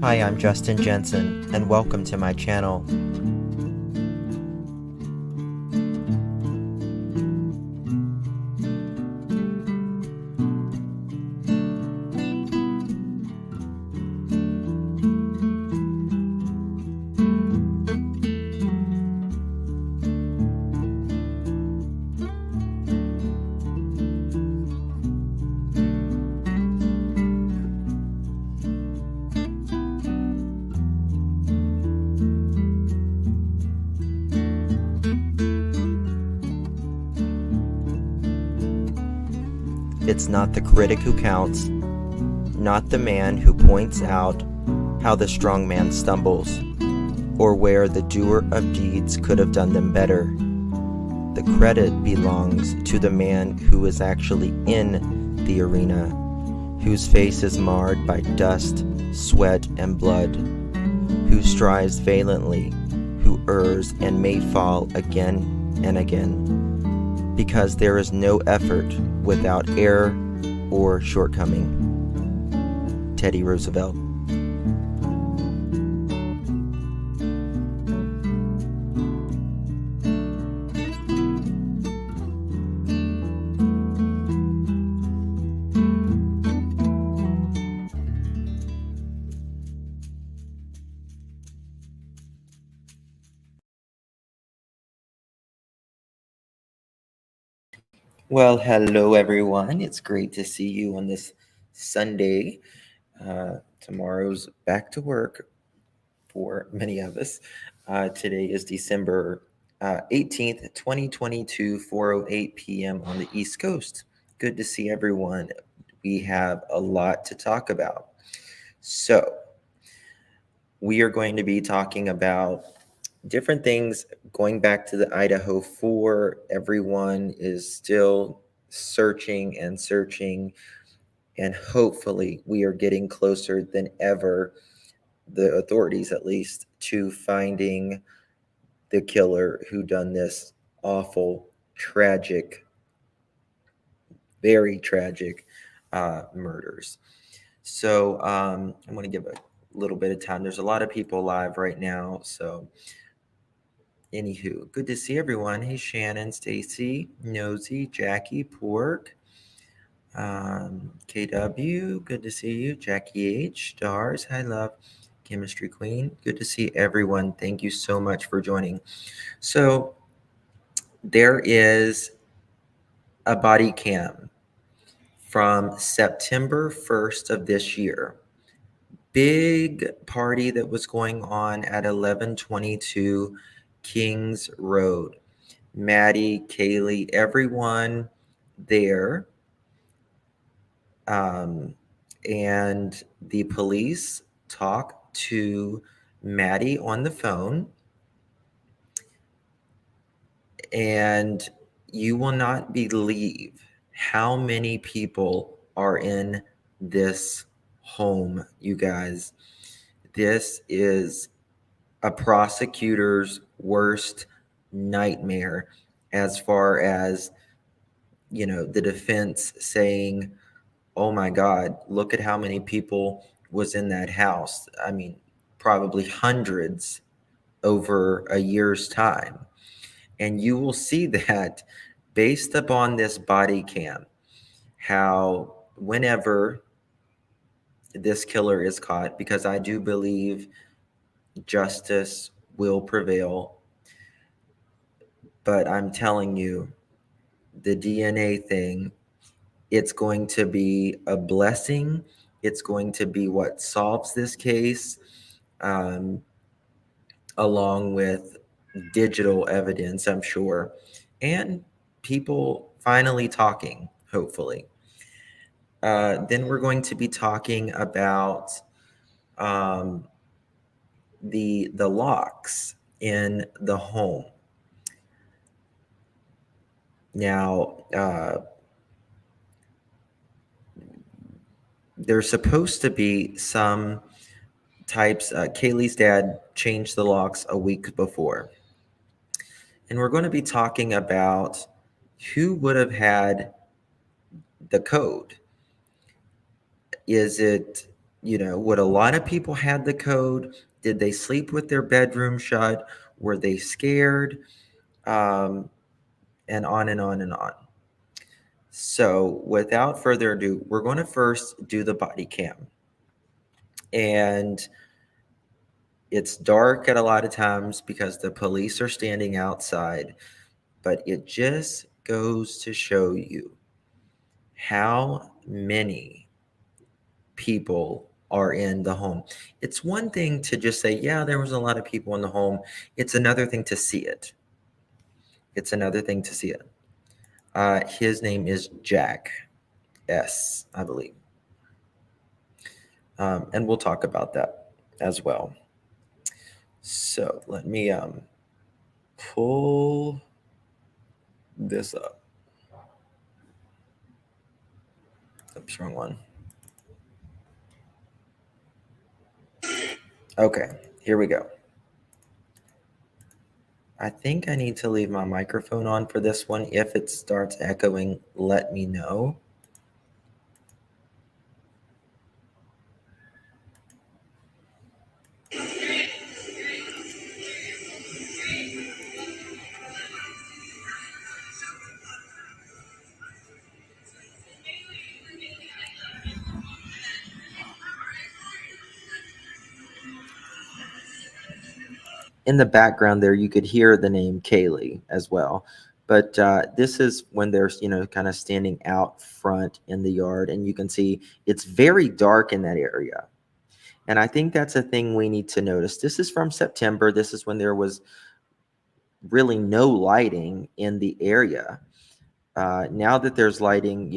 Hi, I'm Justin Jensen, and welcome to my channel. It's not the critic who counts, not the man who points out how the strong man stumbles, or where the doer of deeds could have done them better. The credit belongs to the man who is actually in the arena, whose face is marred by dust, sweat, and blood, who strives valiantly, who errs and may fall again and again, because there is no effort without error or shortcoming. Teddy Roosevelt. Well, hello everyone. It's great to see you on this Sunday. Tomorrow's back to work for many of us. Today is December 18th, 2022, 4:08 p.m. on the East Coast. Good to see everyone. We have a lot to talk about. So, we are going to be talking about different things going back to the Idaho 4. Everyone is still searching and searching, and hopefully we are getting closer than ever, the authorities at least, to finding the killer who done this awful, tragic, very tragic murders. So I'm going to give a little bit of time. There's a lot of people live right now, so anywho, good to see everyone. Hey, Shannon, Stacy, Nosy, Jackie, Pork, KW, good to see you. Jackie H, Stars, hi, love. Chemistry Queen, good to see everyone. Thank you so much for joining. So, there is a body cam from September 1st of this year. Big party that was going on at 1122 Kings Road. Maddie, Kaylee, everyone there. And the police talk to Maddie on the phone, and you will not believe how many people are in this home, you guys. This is a prosecutor's worst nightmare, as far as, the defense saying, oh my God, look at how many people was in that house. I mean, probably hundreds over a year's time. And you will see that based upon this body cam, how whenever this killer is caught, because I do believe justice will prevail, but I'm telling you, the DNA thing, it's going to be a blessing. It's going to be what solves this case, along with digital evidence, I'm sure, and people finally talking, hopefully. Then we're going to be talking about the locks in the home. Now, there's supposed to be some types. Kaylee's dad changed the locks a week before. And we're going to be talking about who would have had the code. Is it Would a lot of people had the code? Did they sleep with their bedroom shut? Were they scared? And on and on and on. So without further ado, we're going to first do the body cam. And it's dark at a lot of times because the police are standing outside, but it just goes to show you how many people are in the home. It's one thing to just say, yeah, there was a lot of people in the home. It's another thing to see it. It's another thing to see it. His name is Jack S., I believe. And we'll talk about that as well. So let me pull this up. Oops, wrong one. Okay, here we go. I think I need to leave my microphone on for this one. If it starts echoing, let me know. In the background there, you could hear the name Kaylee as well. But this is when they're, kind of standing out front in the yard, and you can see it's very dark in that area. And I think that's a thing we need to notice. This is from September. This is when there was really no lighting in the area. Now that there's lighting,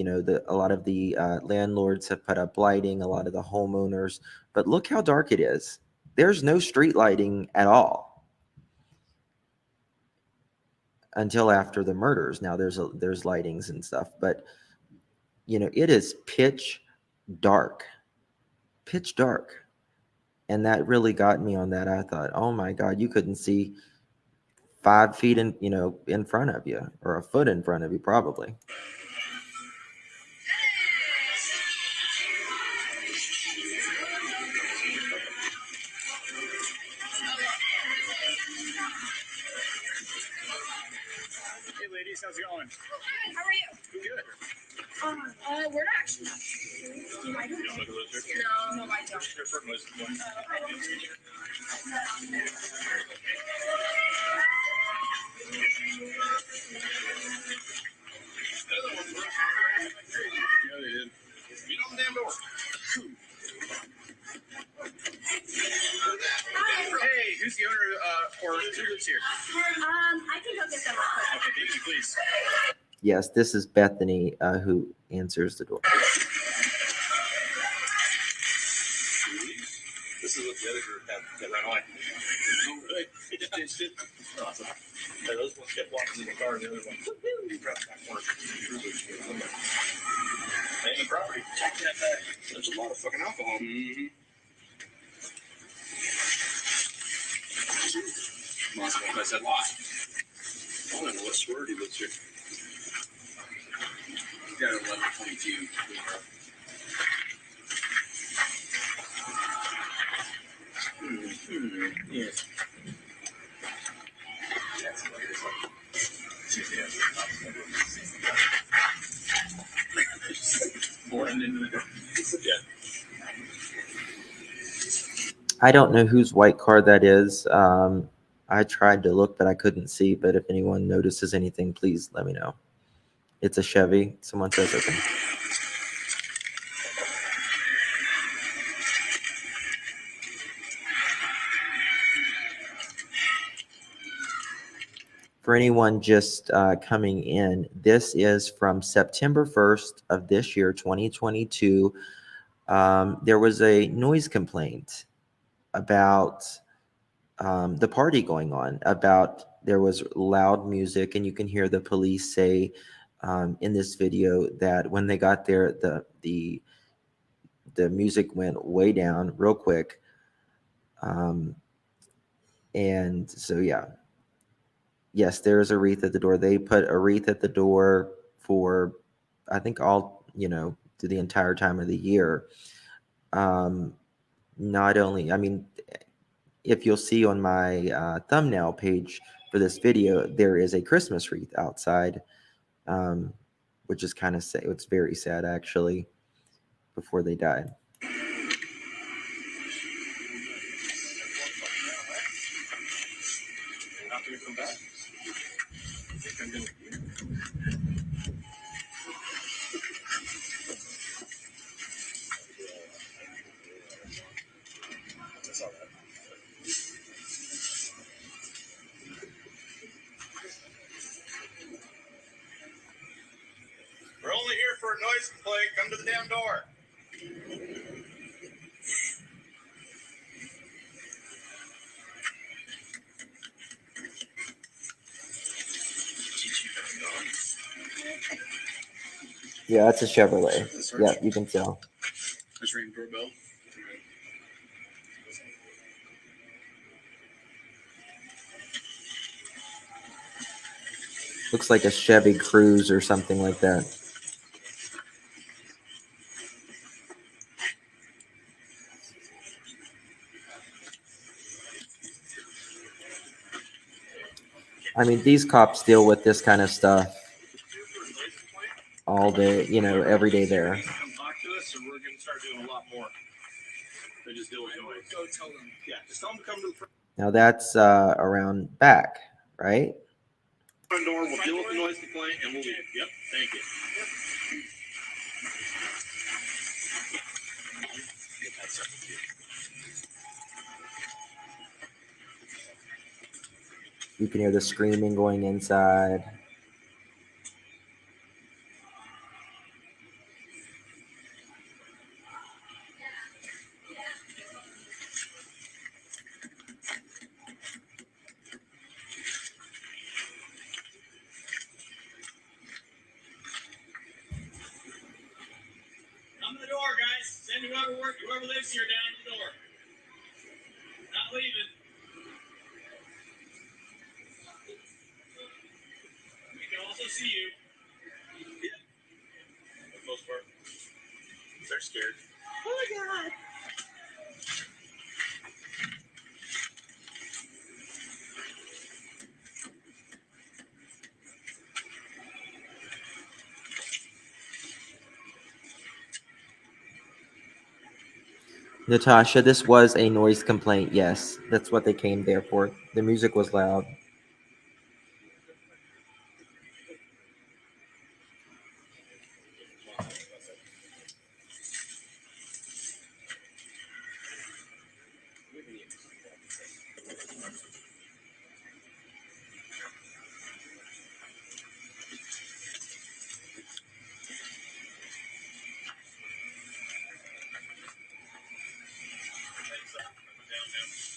a lot of the landlords have put up lighting, a lot of the homeowners. But look how dark it is. There's no street lighting at all until after the murders. Now there's lightings and stuff, but it is pitch dark, and that really got me on that. I thought, oh my God, you couldn't see 5 feet in front of you, or a foot in front of you, probably. Hey ladies, how's it going? How are you? Good. We're not actually. I don't know. No, I don't. Yeah, they did. Get on the damn door. Hey, who's the owner, or who lives here? I can go get them real quick. Okay, thank you, please. Yes, this is Bethany who answers the door. This is what the other group had ran away. Oh, really? It just ditched it. Awesome. Hey, those ones kept walking in the car, and the other one dropped back work. Name the property. Check that bag. There's a lot of fucking alcohol. Mm-hmm. Moscow, I said lot. I don't know what swear he lives here. He's got 1122. Yes. I don't know whose white car that is. I tried to look, but I couldn't see. But if anyone notices anything, please let me know. It's a Chevy. Someone says okay. For anyone just coming in, this is from September 1st of this year, 2022. There was a noise complaint about the party going on, about there was loud music, and you can hear the police say in this video that when they got there, the music went way down real quick. And so, yeah. Yes, there is a wreath at the door. They put a wreath at the door for, I think, all, through the entire time of the year. Not only, I mean, if you'll see on my thumbnail page for this video, there is a Christmas wreath outside, which is kind of sad. It's very sad, actually, before they died. We're only here for a noise complaint. Come to the damn door. Yeah, it's a Chevrolet. Yeah, you can tell. Let's ring the doorbell. Looks like a Chevy Cruze or something like that. I mean, these cops deal with this kind of stuff all day, every day there. Come talk to us, and we're going to start doing a lot more. They just deal with noise. Go tell them. Yeah, just tell them to come to the front Now that's around back, right? door. We'll deal with the noise complaint, and we'll leave. Yep, thank you. You can hear the screaming going inside. Come to the door, guys. Send whoever lives here down to the door. Not leaving. We can also see you. Yeah. For the most part. They're scared. Oh my god. Natasha, this was a noise complaint. Yes, that's what they came there for. The music was loud.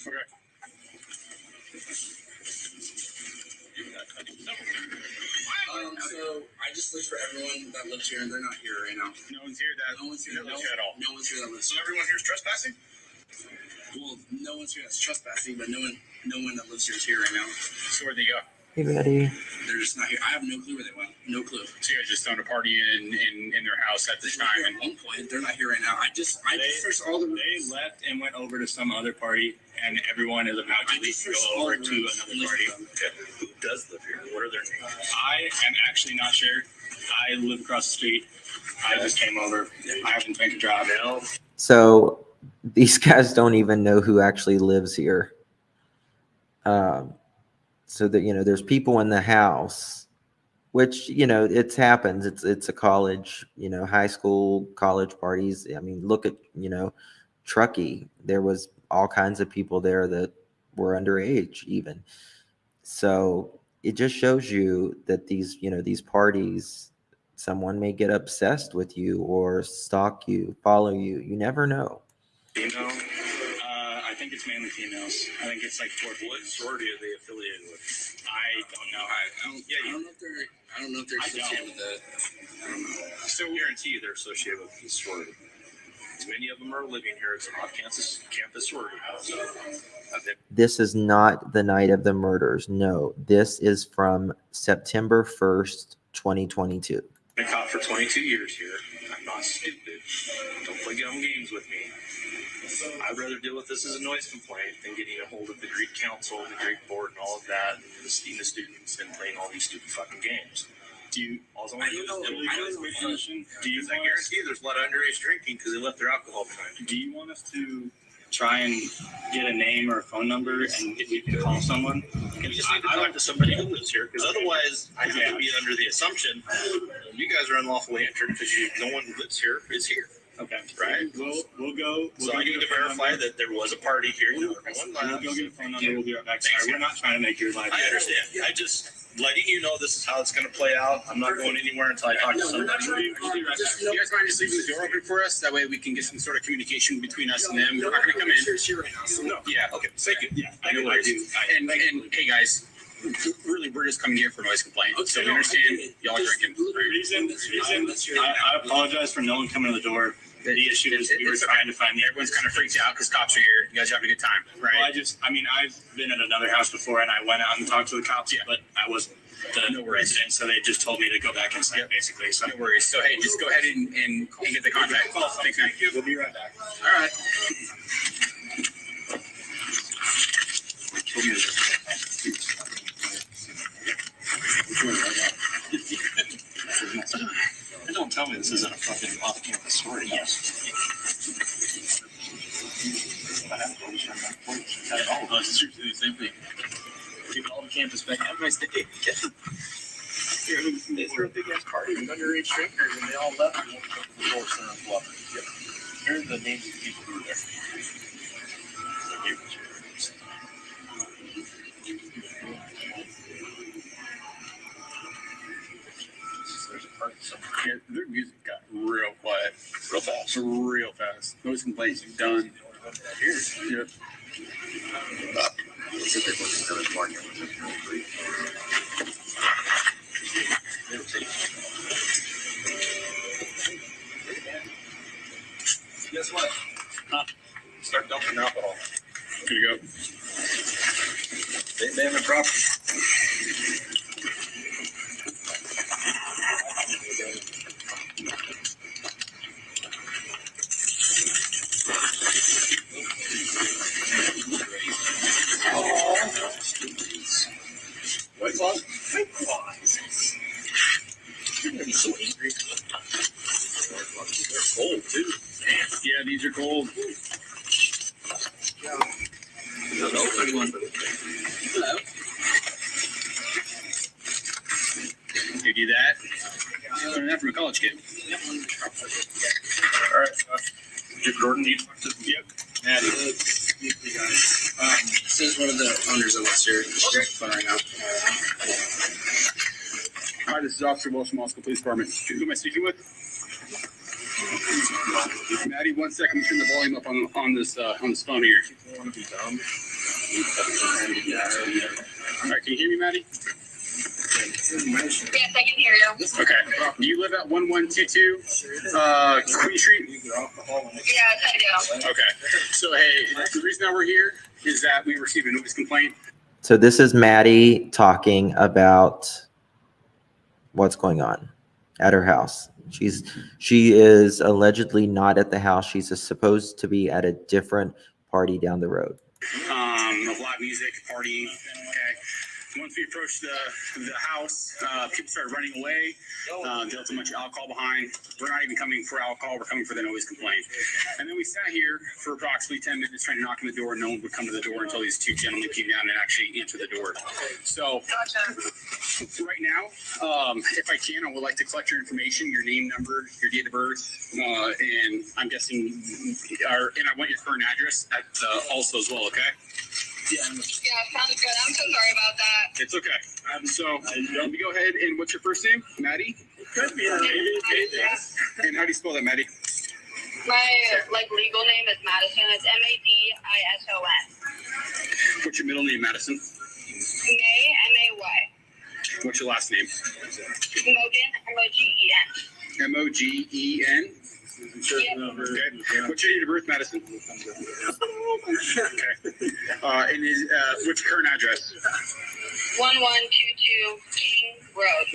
Okay. So I just looked for everyone that lives here, and they're not here right now. No one's here that No one's here lives here at all. No one's here that lives So here. everyone here's trespassing? Well, no one's here that's trespassing, but no one that lives here is here right now. So where'd they go? Hey, Betty. They're just not here. I have no clue where they went. No clue. So you guys just throwing a party in their house at this They were time, here and at one point. They're not here right now. I just searched all the they rooms. left and went over to some other party, and everyone is about to I leave just to searched go all over the to rooms another and looked party. for them. Who does live here? What are their names? I am actually not sure. I live across the street. I just came over. I happen to make a drive. So these guys don't even know who actually lives here. So that there's people in the house, which it happens. It's a college, high school, college parties. I mean, look at Truckee. There was all kinds of people there that were underage, even. So it just shows you that these parties, someone may get obsessed with you or stalk you, follow you. You never know. I think it's mainly females. I think it's like 4 females. What sorority are they affiliated with? I don't know. I don't know if they're associated with the. I don't know. I still guarantee they're associated with the sorority. Many of them are living here. It's an off-campus sorority house. This is not the night of the murders. No, this is from September 1st, 2022. I've been caught for 22 years here. I'm not stupid. Don't play dumb games with me. I'd rather deal with this as a noise complaint than getting a hold of the Greek council, the Greek board, and all of that, and the students and playing all these stupid fucking games. Do you? Also, I guarantee there's a lot of underage drinking because they left their alcohol behind. Do you want us to try and get a name or a phone number and if you can call someone? You just need to talk to somebody who lives here because otherwise I have to be under the assumption you guys are unlawfully entered because no one who lives here is here. Okay, right. We'll go. So I need to verify that there was a party here. We'll go get a phone number. We'll be right back. Sorry, we're not trying to make your life. I understand. I just letting you know this is how it's going to play out. I'm not going anywhere until I talk to somebody. You guys mind just leaving the door open for us? That way we can get some sort of communication between us and them. We're not going to come in. No. Yeah. Okay. Thank you. Yeah. I know what I do. And hey guys. Really, we're just coming here for noise complaint. Okay, so we understand y'all drinking. I apologize for no one coming to the door. The issue is we were trying to find. Everyone's kind of freaked out because cops are here. You guys are having a good time, right? Well, I've been at another house before, and I went out and talked to the cops, but I was the resident, so they just told me to go back inside, basically. So no worries. So hey, just go ahead and get the contact. Thanks, man. We'll be right back. All right. And don't tell me this isn't a fucking off-campus story. Yes. It's the same thing. Keep all the campus back. Have a nice day. They threw a big ass party with underage drinkers and they all left and went to the door center and bluff. Here are the names of the people who were there. Their music got real quiet. Real fast. Noise complaints done. Here. Yep. Guess what? Huh? Start dumping alcohol. Here you go. They have a problem. White Claws? White Claws. You're so angry. They're cold, too. Man. Yeah, these are cold. Hello. You do that? Learn that from a college kid. All right. Dick Gordon, you talk to? Yep. Maddie. This is one of the owners of this here. Phone right now. Hi, this is Officer Wilson, Moscow Police Department. Who am I speaking with? Maddie, 1 second. Turn the volume up on this phone here. People want to be dumb. All right, can you hear me, Maddie? Yes, I can hear you. Okay. Do you live at 1122 Queen Street? Yes, I do. Okay. So, hey, the reason that we're here is that we received a notice complaint. So this is Maddie talking about what's going on at her house. She is allegedly not at the house. She's supposed to be at a different party down the road. Of live music, partying. Okay. Once we approached the house, people started running away. They left a bunch of alcohol behind. We're not even coming for alcohol. We're coming for the noise complaint. And then we sat here for approximately 10 minutes trying to knock on the door. No one would come to the door until these two gentlemen came down and actually answered the door. So right now, if I can, I would like to collect your information, your name, number, your date of birth, and I'm guessing, and I want your current address also as well, okay? Yeah, sounds good. I'm so sorry about that. It's okay. So let me go ahead and what's your first name? Maddie? Could be. And how do you spell that, Maddie? My legal name is Madison. It's Madison. What's your middle name, Madison? May, M-A-Y. What's your last name? Mogen, M-O-G-E-N. M-O-G-E-N? Yep. Okay. What's your date of birth, Madison? Okay. And what's your current address? 1122 King Road.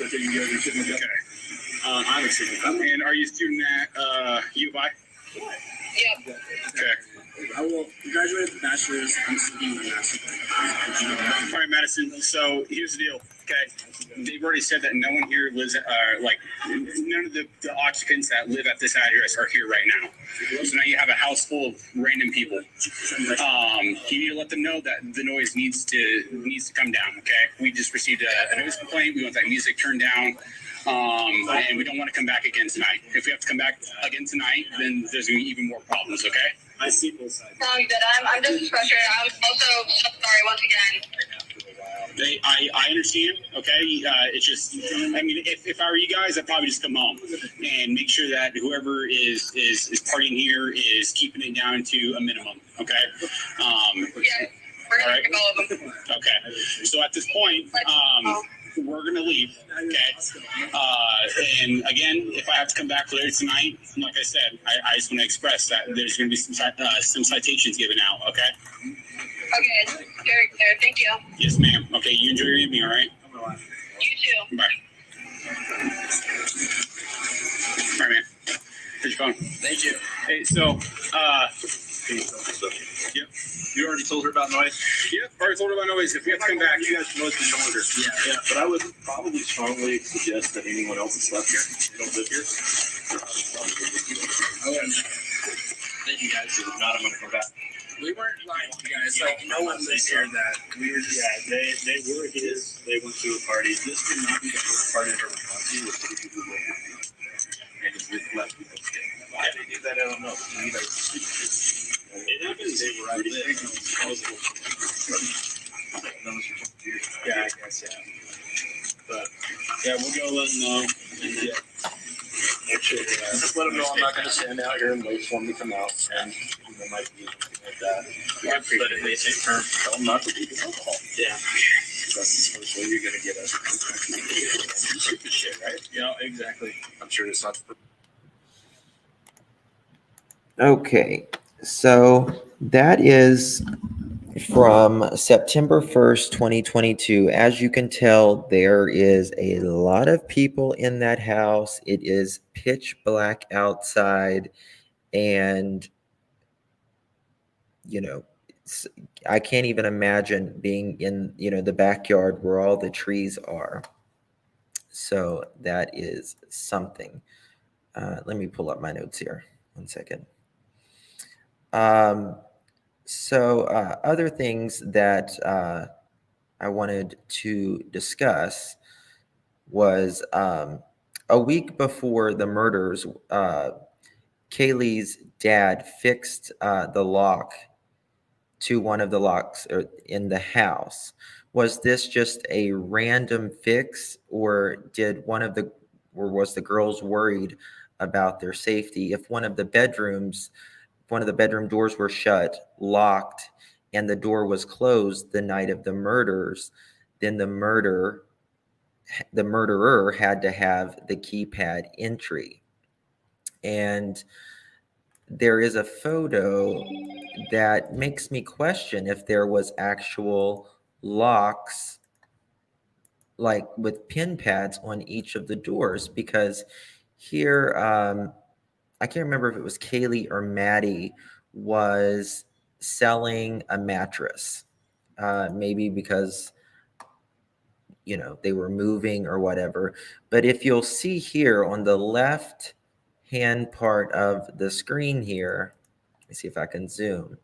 Okay. I'm a student. And are you a student at U of I? Yep. Okay. I will graduate with a bachelor's. I'm seeking my master's. All right, Madison. So here's the deal. Okay, they've already said that no one here lives. Like none of the occupants that live at this address are here right now. So now you have a house full of random people. You need to let them know that the noise needs to come down. Okay, we just received a noise complaint. We want that music turned down. And we don't want to come back again tonight. If we have to come back again tonight, then there's going to be even more problems. Okay. I see both sides. Sounds good. I'm just frustrated. I'm also so sorry once again. I understand. Okay, it's just. I mean, if I were you guys, I'd probably just come home and make sure that whoever is partying here is keeping it down to a minimum. Okay. Yeah, we're gonna keep all of them. Okay. So at this point, we're gonna leave. Okay. And again, if I have to come back later tonight, like I said, I just want to express that there's gonna be some citations given out. Okay. Okay, very clear. Thank you. Yes, ma'am. Okay. You enjoy your evening. All right. You too. Bye. All right, man. Here's your phone. Thank you. Hey, so, Yep. You already told her about noise? yep, already told her about noise. If we have to come back, You guys can listen to order. Yeah. But I would probably strongly suggest that anyone else that's left here, they don't live here. Thank you guys. If not, I'm gonna come back. We weren't lying to you guys. Like, no one lives here that we were just. Yeah, they were his. They went to a party. This could not be the first party I've ever gone to with people who live here. And just let people stay. Why they do that, I don't know. To me, like, it happens. They were right there. Yeah, I guess, yeah. But, yeah, we'll go let them know. And, yeah. Make sure, just let them know I'm not gonna stand out here and wait for them to come out, and there might be anything like that. Yeah, But if they take turns, tell them not to leave the alcohol. Yeah. That's the first way you're gonna get us. Stupid shit, right? Yeah, exactly. I'm sure it's not. Okay, so that is from September 1st, 2022. As you can tell, there is a lot of people in that house. It is pitch black outside, and I can't even imagine being in, the backyard where all the trees are. So that is something. Let me pull up my notes here. 1 second. Other things that I wanted to discuss was a week before the murders, Kaylee's dad fixed the lock to one of the locks in the house. Was this just a random fix, or was the girls worried about their safety? If one of the bedroom doors were shut, locked, and the door was closed the night of the murders, then the murderer had to have the keypad entry. And there is a photo that makes me question if there was actual locks, like with pin pads on each of the doors, because here, I can't remember if it was Kaylee or Maddie was selling a mattress, maybe because they were moving or whatever. But if you'll see here on the left hand part of the screen here, let me see if I can zoom.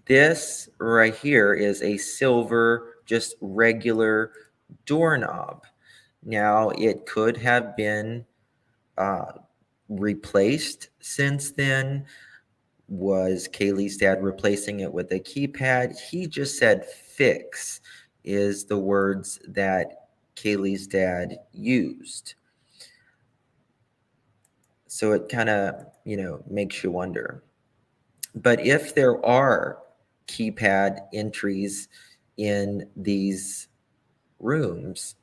This right here is a silver, just regular doorknob. Now, it could have been replaced since then. Was Kaylee's dad replacing it with a keypad? He just said fix is the words that Kaylee's dad used. So it kind of, makes you wonder. But if there are keypad entries in these rooms,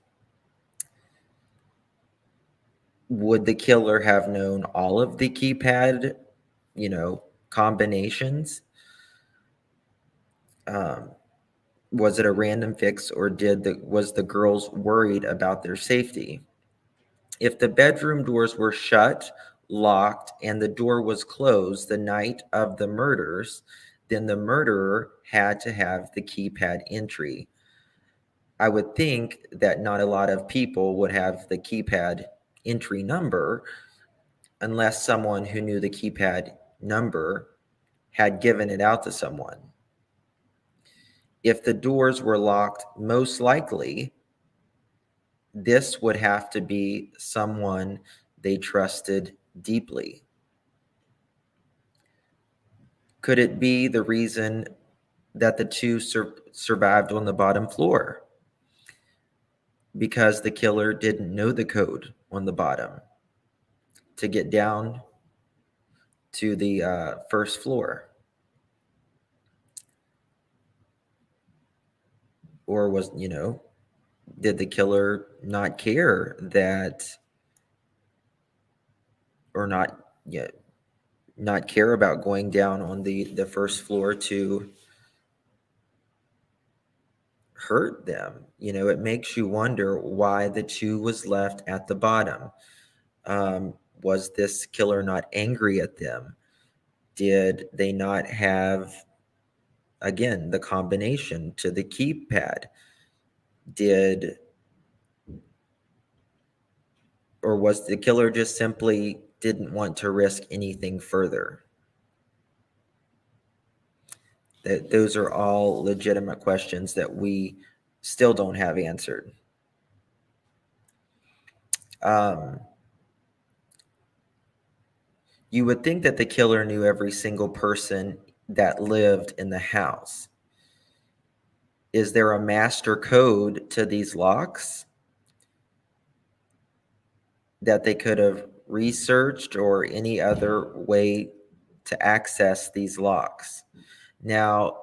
would the killer have known all of the keypad, combinations? Was it a random fix, or was the girls worried about their safety? If the bedroom doors were shut, locked, and the door was closed the night of the murders, then the murderer had to have the keypad entry. I would think that not a lot of people would have the keypad entry number unless someone who knew the keypad number had given it out to someone. If the doors were locked, most likely this would have to be someone they trusted deeply. Could it be the reason that the two survived on the bottom floor? Because the killer didn't know the code on the bottom to get down to the first floor? Or was, did the killer not care that, or not care about going down on the first floor to hurt them? It makes you wonder why the two was left at the bottom. Was this killer not angry at them? Did they not have, again, the combination to the keypad? Or was the killer just simply didn't want to risk anything further? Those are all legitimate questions that we still don't have answered. You would think that the killer knew every single person that lived in the house. Is there a master code to these locks that they could have researched, or any other way to access these locks? Now,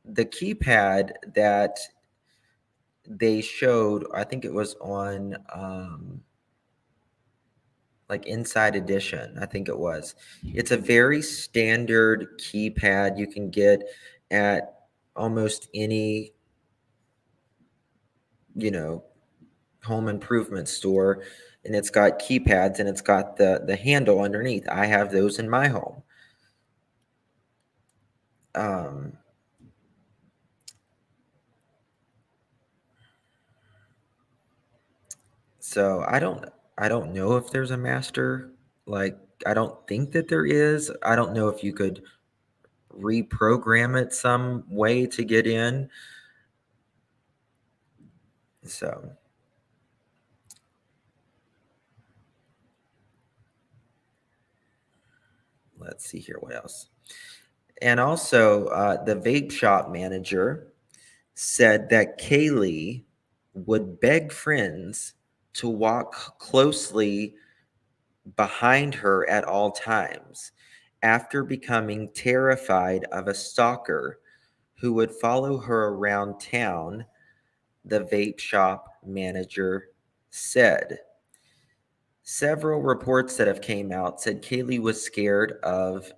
the keypad that they showed, I think it was on like Inside Edition, I think it was. It's a very standard keypad you can get at almost any, home improvement store, and it's got keypads and it's got the handle underneath. I have those in my home. So I don't know if there's a master. Like, I don't think that there is. I don't know if you could reprogram it some way to get in. So let's see here, what else. And also, the vape shop manager said that Kaylee would beg friends to walk closely behind her at all times after becoming terrified of a stalker who would follow her around town, the vape shop manager said. Several reports that have came out said Kaylee was scared of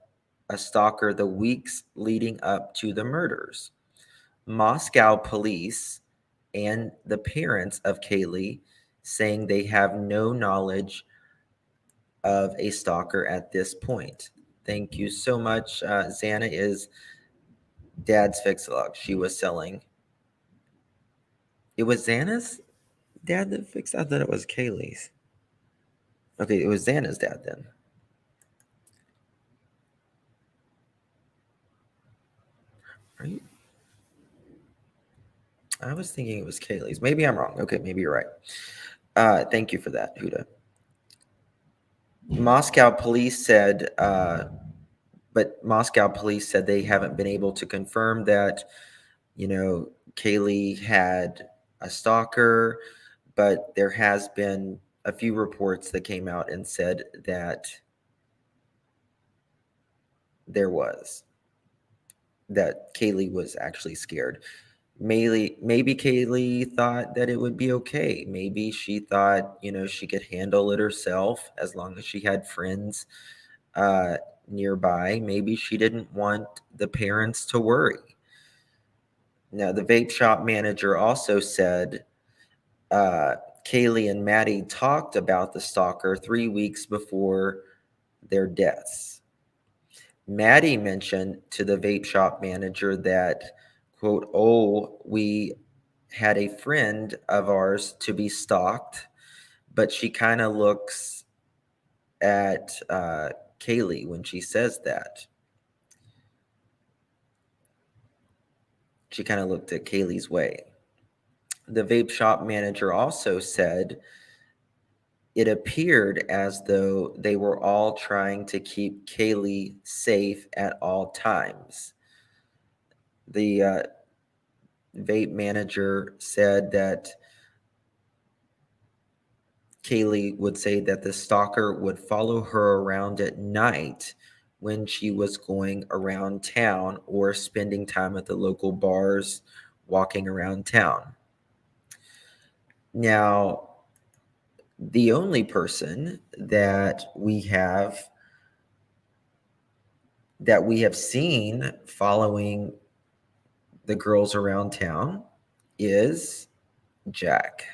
a stalker the weeks leading up to the murders. Moscow police and the parents of Kaylee saying they have no knowledge of a stalker at this point. Thank you so much. Xana is Dad's Fix-A-Log. She was selling. It was Xana's dad that fixed. I thought it was Kaylee's. Okay, it was Xana's dad then. Right? I was thinking it was Kaylee's. Maybe I'm wrong. Okay, maybe you're right. Thank you for that, Huda. Moscow police said, but Moscow police said they haven't been able to confirm that, Kaylee had a stalker, but there has been a few reports that came out and said that that Kaylee was actually scared. Maybe Kaylee thought that it would be okay. Maybe she thought, she could handle it herself as long as she had friends nearby. Maybe she didn't want the parents to worry. Now, the vape shop manager also said Kaylee and Maddie talked about the stalker 3 weeks before their deaths. Maddie mentioned to the vape shop manager that, quote, "Oh, we had a friend of ours to be stalked," but she kind of looks at Kaylee when she says that. She kind of looked at Kaylee's way. The vape shop manager also said it appeared as though they were all trying to keep Kaylee safe at all times. The vape manager said that Kaylee would say that the stalker would follow her around at night when she was going around town or spending time at the local bars, walking around town. Now, the only person that we have seen following the girls around town is Jack.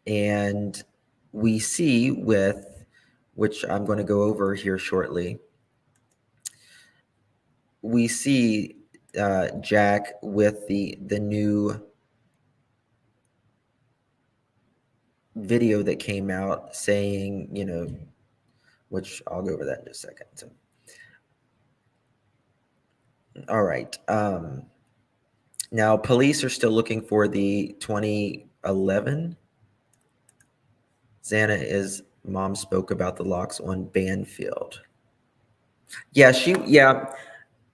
And we see which I'm going to go over here shortly, we see Jack with the new video that came out saying, which I'll go over that in just a second. So, all right. Now, police are still looking for the 2011. Xana's mom spoke about the locks on Banfield. Yeah,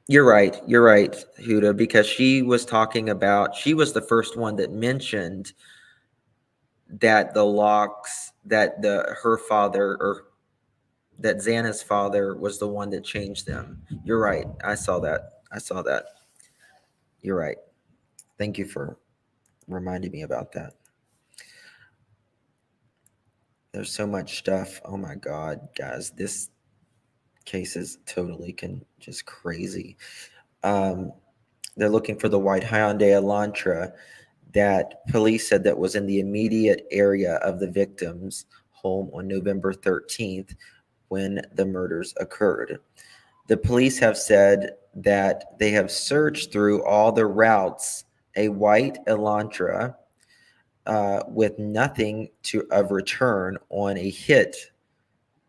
you're right. You're right, Huda, because she was the first one that mentioned that the locks, that her father, or that Xana's father was the one that changed them. You're right. I saw that. You're right. Thank you for reminding me about that. There's so much stuff. Oh my God, guys, this case is totally just crazy. They're looking for the white Hyundai Elantra that police said that was in the immediate area of the victim's home on November 13th when the murders occurred. The police have said that they have searched through all the routes a white Elantra with nothing of return on a hit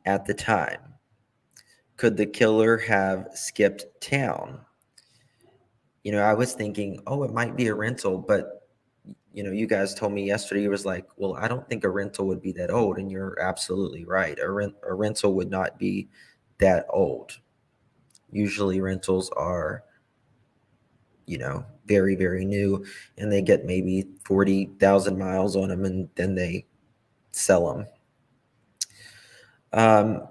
at the time. Could the killer have skipped town? I was thinking, oh, it might be a rental, but you guys told me yesterday, it was like, well, I don't think a rental would be that old, and you're absolutely right. A rental would not be that old. Usually rentals are, very, very new, and they get maybe 40,000 miles on them, and then they sell them.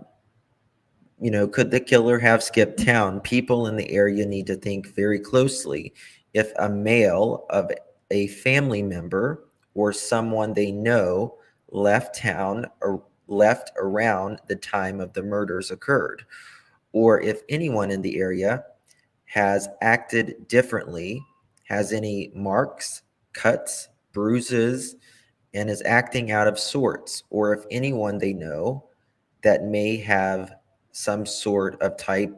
Could the killer have skipped town? People in the area need to think very closely. If a male of a family member or someone they know left town or left around the time of the murders occurred, or if anyone in the area has acted differently, has any marks, cuts, bruises, and is acting out of sorts, or if anyone they know that may have some sort of type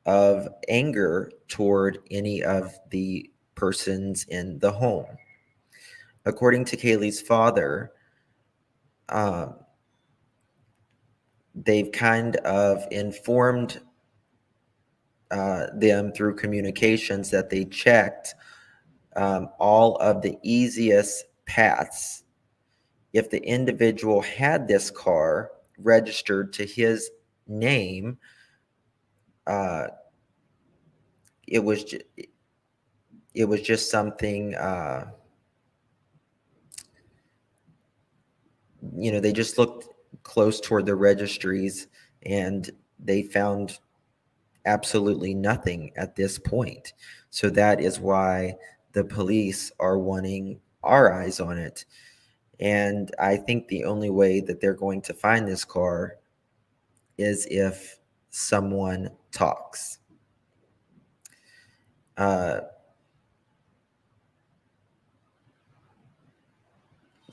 of anger toward any of the persons in the home. According to Kaylee's father, they've kind of informed them through communications that they checked all of the easiest paths. If the individual had this car registered to his name, it was just something. They just looked close toward the registries, and they found absolutely nothing at this point. So that is why the police are wanting our eyes on it. And I think the only way that they're going to find this car is if someone talks.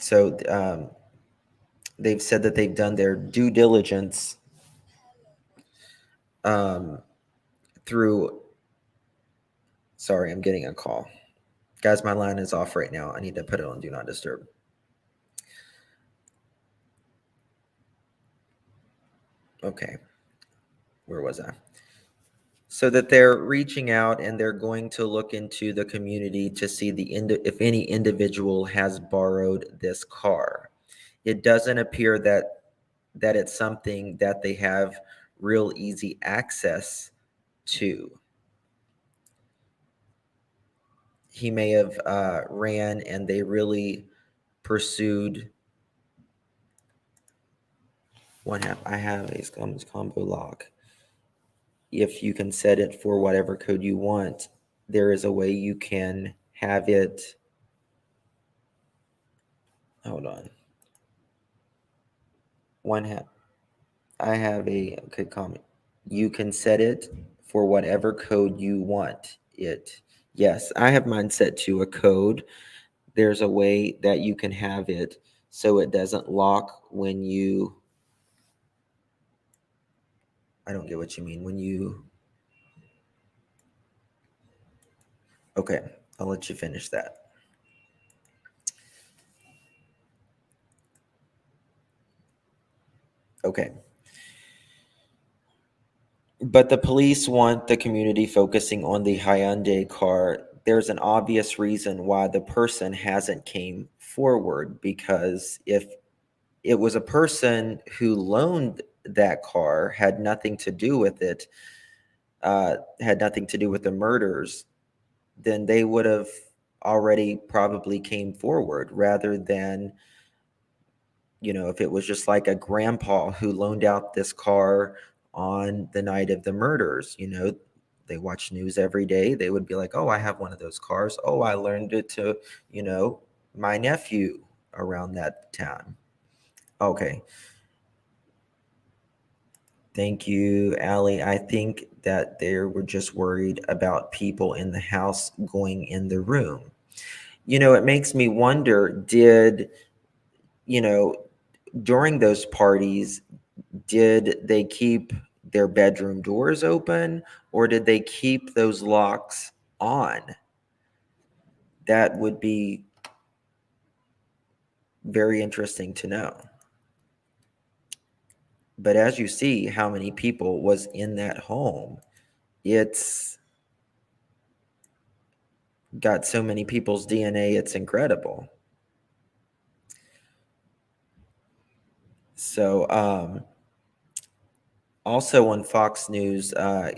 So they've said that they've done their due diligence through. Sorry, I'm getting a call. Guys, my line is off right now. I need to put it on Do Not Disturb. Okay. Where was I? So that they're reaching out and they're going to look into the community to see if any individual has borrowed this car. It doesn't appear that it's something that they have real easy access to. He may have ran and they really pursued. I have a combo lock. If you can set it for whatever code you want, there is a way you can have it. Hold on. I have a okay comment. You can set it for whatever code you want it. Yes, I have mine set to a code. There's a way that you can have it so it doesn't lock when you. I don't get what you mean. When you. Okay, I'll let you finish that. Okay. But the police want the community focusing on the Hyundai car. There's an obvious reason why the person hasn't came forward, because if it was a person who loaned that car, had nothing to do with it, had nothing to do with the murders, then they would have already probably came forward, rather than, if it was just like a grandpa who loaned out this car on the night of the murders. They watch news every day. They would be like, oh, I have one of those cars. Oh, I loaned it to, my nephew around that time. Okay. Thank you, Allie. I think that they were just worried about people in the house going in the room. It makes me wonder, during those parties, did they keep their bedroom doors open, or did they keep those locks on? That would be very interesting to know. But as you see how many people was in that home, it's got so many people's DNA, it's incredible. So also on Fox News, I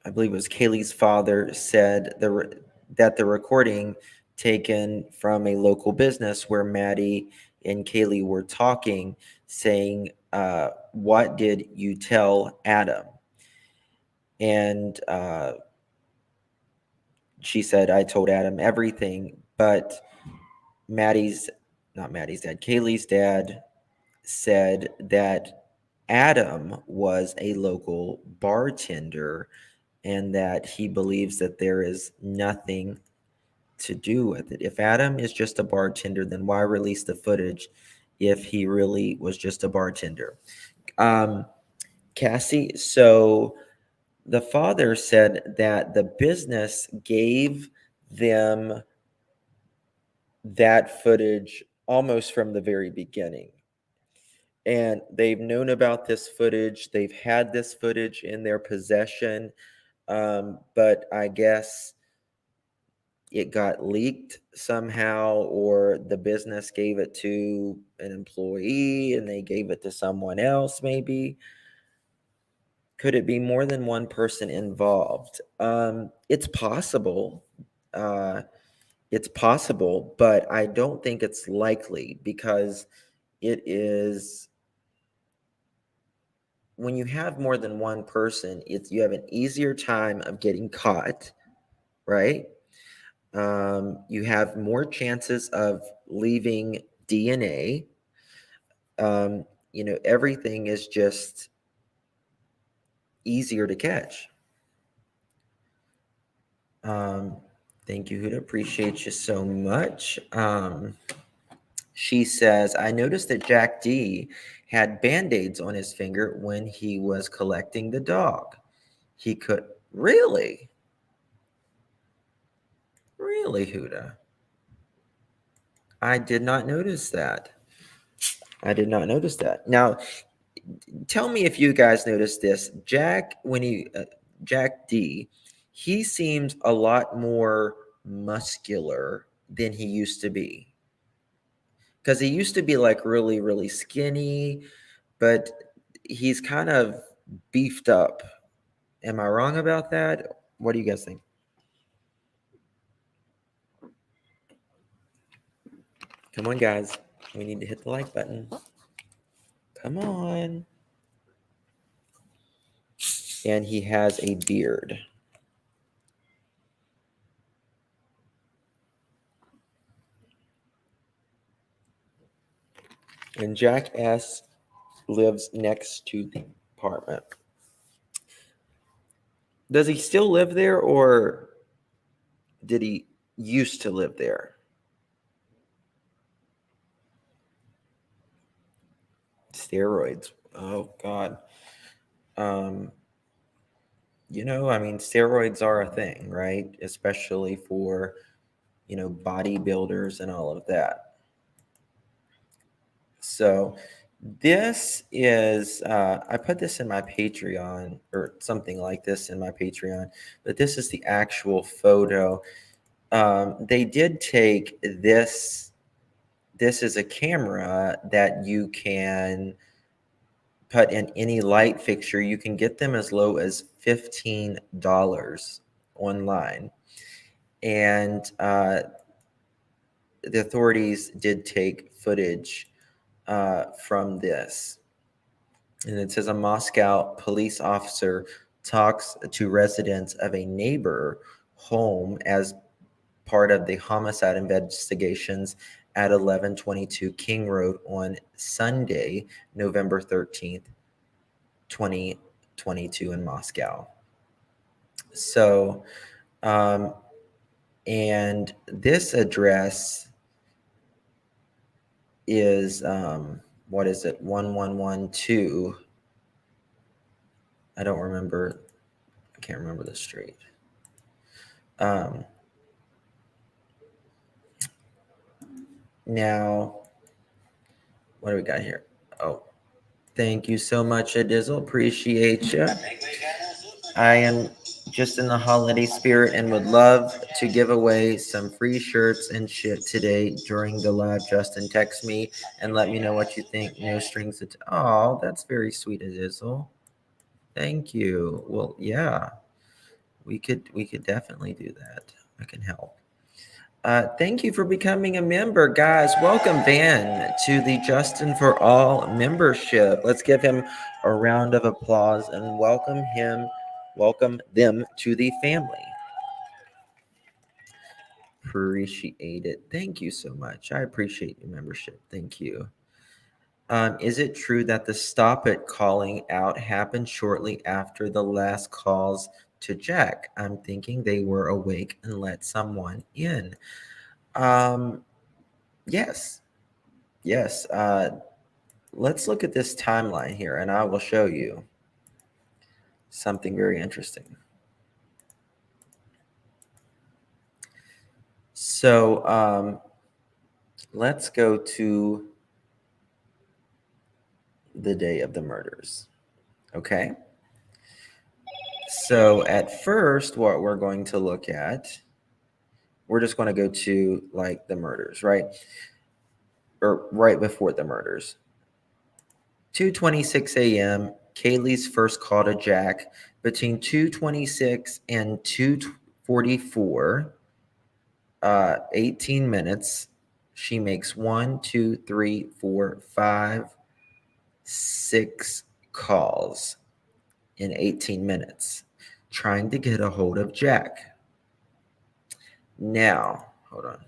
believe it was Kaylee's father said that the recording taken from a local business where Maddie and Kaylee were talking, saying, what did you tell Adam? And she said, I told Adam everything, but Kaylee's dad said that Adam was a local bartender and that he believes that there is nothing to do with it. If Adam is just a bartender, then why release the footage if he really was just a bartender? Cassie, so the father said that the business gave them that footage almost from the very beginning. And they've known about this footage. They've had this footage in their possession. But I guess it got leaked somehow, or the business gave it to an employee and they gave it to someone else, maybe. Could it be more than one person involved? It's possible. It's possible, but I don't think it's likely, because it is, when you have more than one person, you have an easier time of getting caught, right? You have more chances of leaving DNA. Everything is just easier to catch. Thank you, Huda. Appreciate you so much. She says, I noticed that Jack D had band-aids on his finger when he was collecting the dog. He could really, Huda. I did not notice that. I did not notice that. Now, tell me if you guys noticed this. Jack D, he seems a lot more muscular than he used to be. Because he used to be like really, really skinny, but he's kind of beefed up. Am I wrong about that? What do you guys think? Come on, guys. We need to hit the like button. Come on. And he has a beard. And Jack S lives next to the apartment. Does he still live there, or did he used to live there? Steroids. Oh God. I mean, steroids are a thing, right? Especially for, bodybuilders and all of that. So this is, I put this in my Patreon, or something like this in my Patreon, but this is the actual photo. They did take this. This is a camera that you can put in any light fixture. You can get them as low as $15 online. And the authorities did take footage from this. And it says a Moscow police officer talks to residents of a neighbor home as part of the homicide investigations at 1122 King Road on Sunday, November 13th, 2022 in Moscow. So, and this address is, what is it? 1112. I don't remember. I can't remember the street. Now, what do we got here? Oh, thank you so much, Adizzle. Appreciate you. I am just in the holiday spirit and would love to give away some free shirts and shit today during the live. Justin, text me and let me know what you think. No strings attached. Oh, that's very sweet, Adizzle. Thank you. Well, yeah, we could definitely do that. I can help. Thank you for becoming a member, guys. Welcome Van to the Justin for All membership. Let's give him a round of applause and welcome them to the family. Appreciate it. Thank you so much. I appreciate your membership. Thank you. Is it true that the stop it calling out happened shortly after the last calls to Jack? I'm thinking they were awake and let someone in. Yes. Let's look at this timeline here, and I will show you something very interesting. So let's go to the day of the murders. Okay. So at first, what we're going to look at, we're just going to go to like the murders, right? Or right before the murders. 2:26 a.m. Kaylee's first call to Jack. Between 2:26 and 2:44, 18 minutes. She makes 1, 2, 3, 4, 5, 6 calls in 18 minutes, trying to get a hold of Jack. Now, hold on.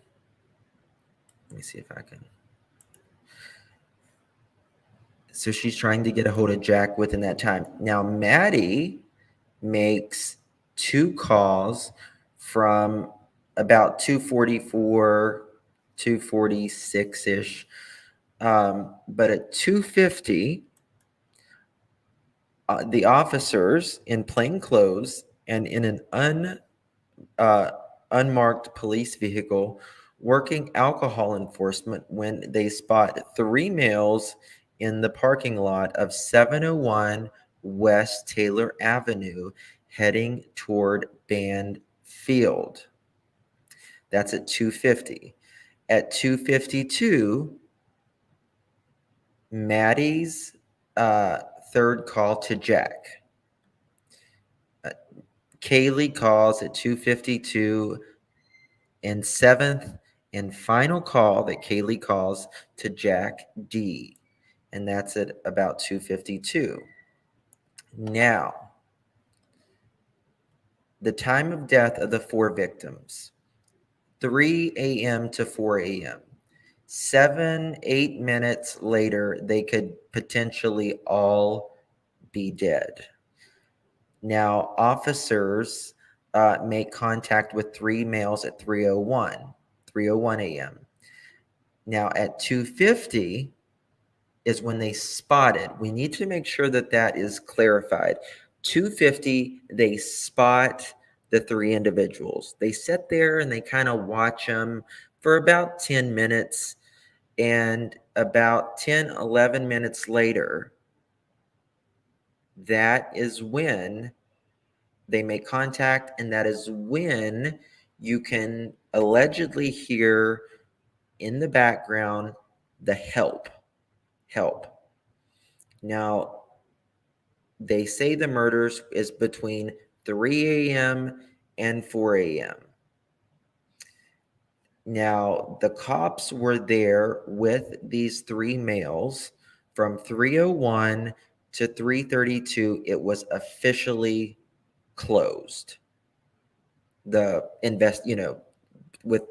Let me see if I can. So she's trying to get a hold of Jack within that time. Now, Maddie makes 2 calls from about 2:44, 2:46-ish. But at 2:50, the officers in plain clothes and in an unmarked police vehicle working alcohol enforcement when they spot three males in the parking lot of 701 West Taylor Avenue heading toward Band Field. That's at 2:50. At 2:52, Maddie's third call to Jack. Kaylee calls at 2:52, and seventh and final call that Kaylee calls to Jack D, and that's at about 2:52. Now, the time of death of the four victims: 3 a.m. to 4 a.m. 7-8 minutes later, they could potentially all be dead. Now, officers make contact with three males at 3:01 a.m. Now, at 2:50 is when they spotted. We need to make sure that that is clarified. 2:50, they spot the three individuals. They sit there and they kind of watch them for about 10 minutes. And about 10, 11 minutes later, that is when they make contact, and that is when you can allegedly hear in the background the help. Now, they say the murders is between 3 a.m. and 4 a.m. Now, the cops were there with these three males from 3:01 to 3:32. It was officially closed. With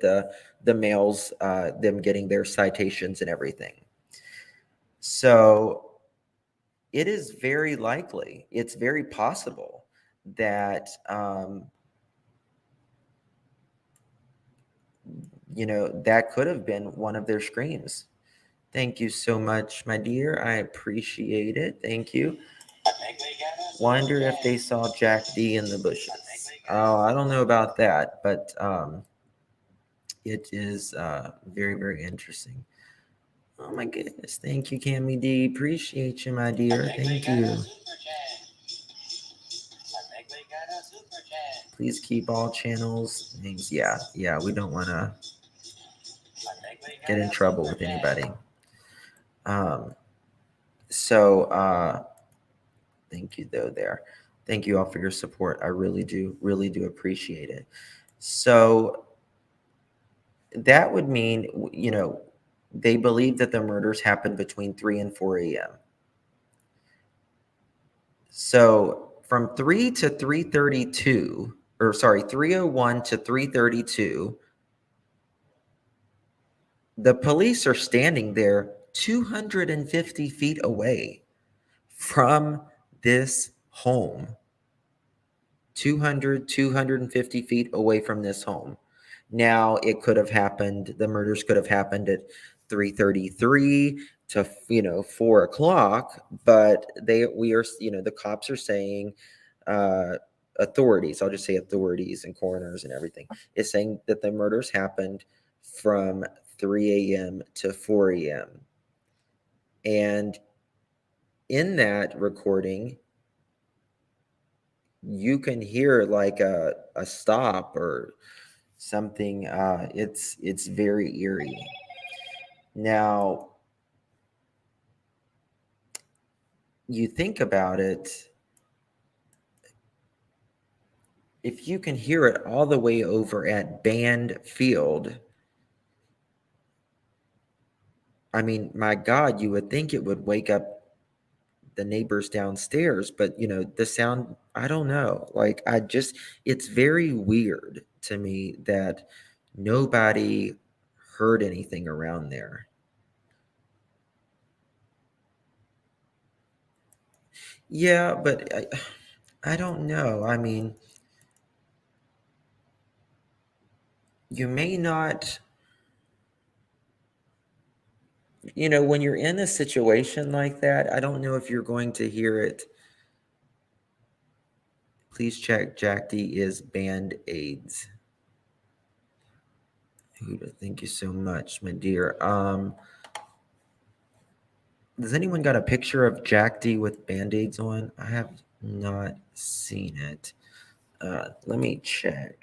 the males, them getting their citations and everything. So it is very likely, it's very possible that that could have been one of their screams. Thank you so much, my dear. I appreciate it. Thank you. Wonder if they saw Jack D in the bushes. Oh, I don't know about that, but it is very, very interesting. Oh my goodness. Thank you, Cammy D. Appreciate you, my dear. Thank you. Please keep all channels names. Yeah, we don't want to get in trouble with anybody. So thank you though there. Thank you all for your support. I really do appreciate it. So that would mean, they believe that the murders happened between 3 and 4 a.m. So from 3 to 3:32, or sorry, 3:01 to 3:32, the police are standing there 250 feet away from this home. 250 feet away from this home. Now, it could have happened, the murders could have happened at 3:33 to 4 o'clock, but the cops are saying, authorities, I'll just say authorities and coroners and everything, is saying that the murders happened from 3 a.m. to 4 a.m. And in that recording, you can hear like a stop or something. It's very eerie. Now, you think about it, if you can hear it all the way over at Band Field, I mean, my God, you would think it would wake up the neighbors downstairs, but the sound, I don't know. Like, it's very weird to me that nobody heard anything around there. Yeah, but I don't know. I mean, you may not, you know, when you're in a situation like that, I don't know if you're going to hear it. Please check Jack D is Band-Aids. Thank you so much, my dear. Does anyone got a picture of Jack D with Band-Aids on? I have not seen it. Let me check.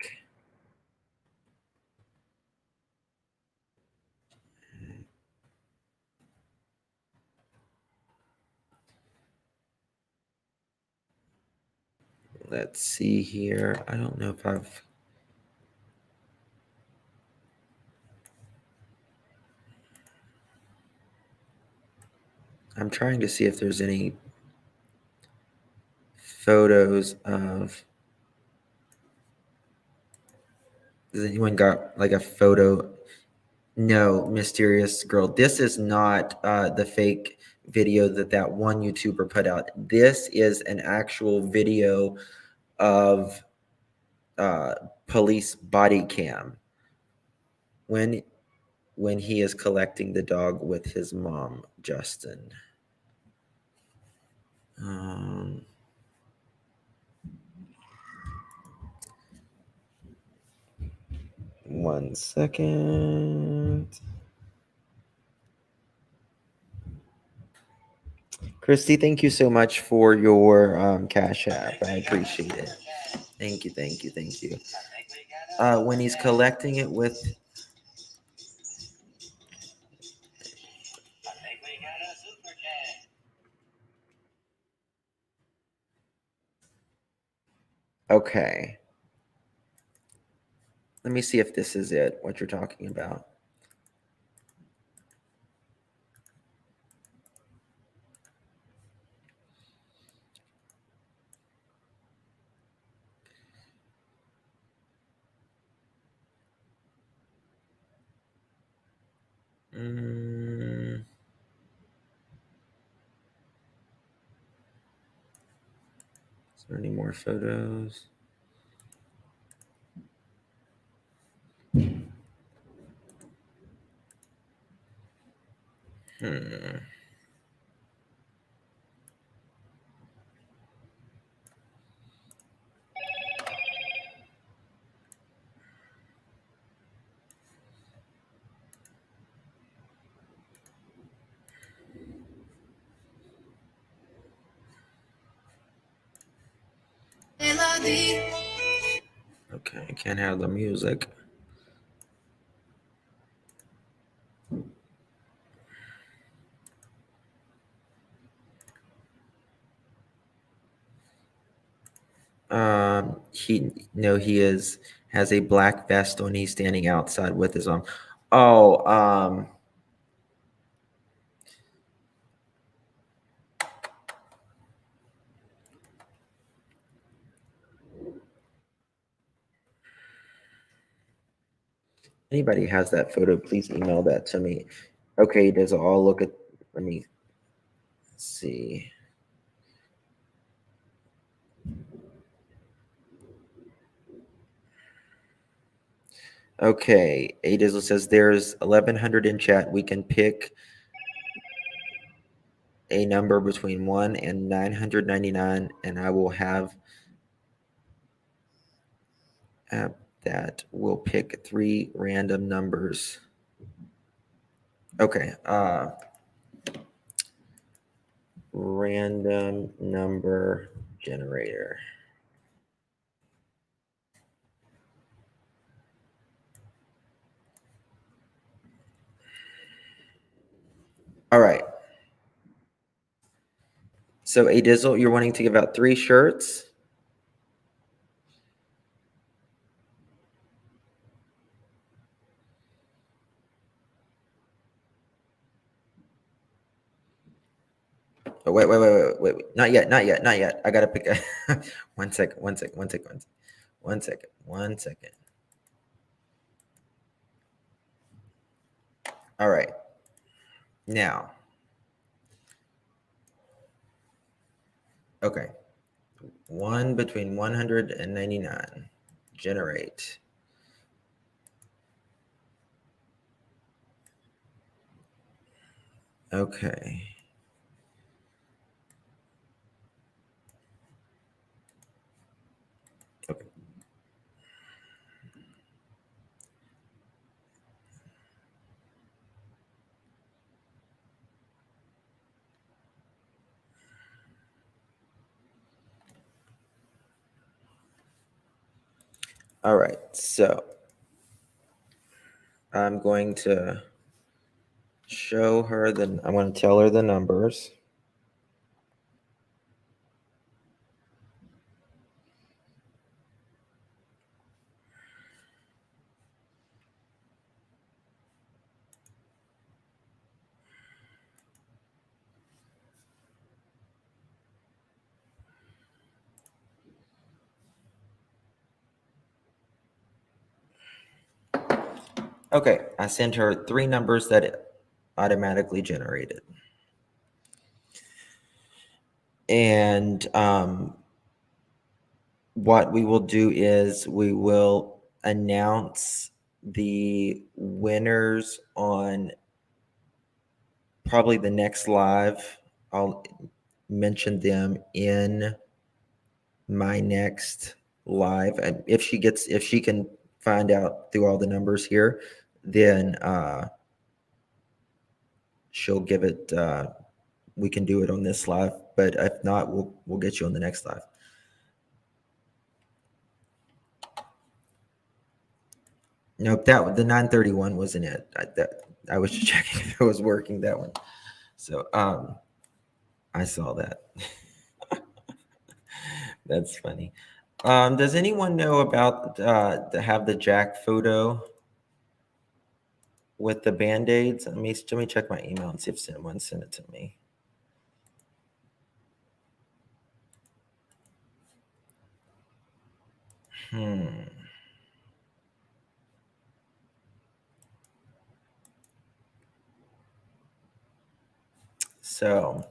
Let's see here. I don't know if I'm trying to see if there's any photos of. Does anyone got like a photo? No, mysterious girl. This is not the fake video that one YouTuber put out. This is an actual video of police body cam when he is collecting the dog with his mom, Justin. One second. Christy, thank you so much for your Cash App. I appreciate it. Thank you, thank you, thank you. When he's collecting it with. Okay. Let me see if this is it, what you're talking about. Is there any more photos? Okay, I can't have the music. He has a black vest on. He's standing outside with his arm. Oh, anybody has that photo, please email that to me. Okay, does it all look at, let me see. Okay, A Dizzle says there's 1,100 in chat. We can pick a number between 1 and 999, and I will have that will pick 3 random numbers. Okay, random number generator. All right. So, A Dizzle, you're wanting to give out 3 shirts? Oh, wait. Not yet. I gotta pick a one second. All right. Now. Okay. 1 between 199. Generate. Okay. Okay. All right. So I'm going to show her I want to tell her the numbers. Okay, I sent her 3 numbers that it automatically generated. And what we will do is we will announce the winners on probably the next live. I'll mention them in my next live. And if she can find out through all the numbers here, then she'll give it. We can do it on this live, but if not, we'll get you on the next live. Nope, the 931 wasn't it. I was just checking if it was working, that one. So I saw that. That's funny. Does anyone know about to have the Jack photo with the band-aids? Let me check my email and see if someone sent it to me. So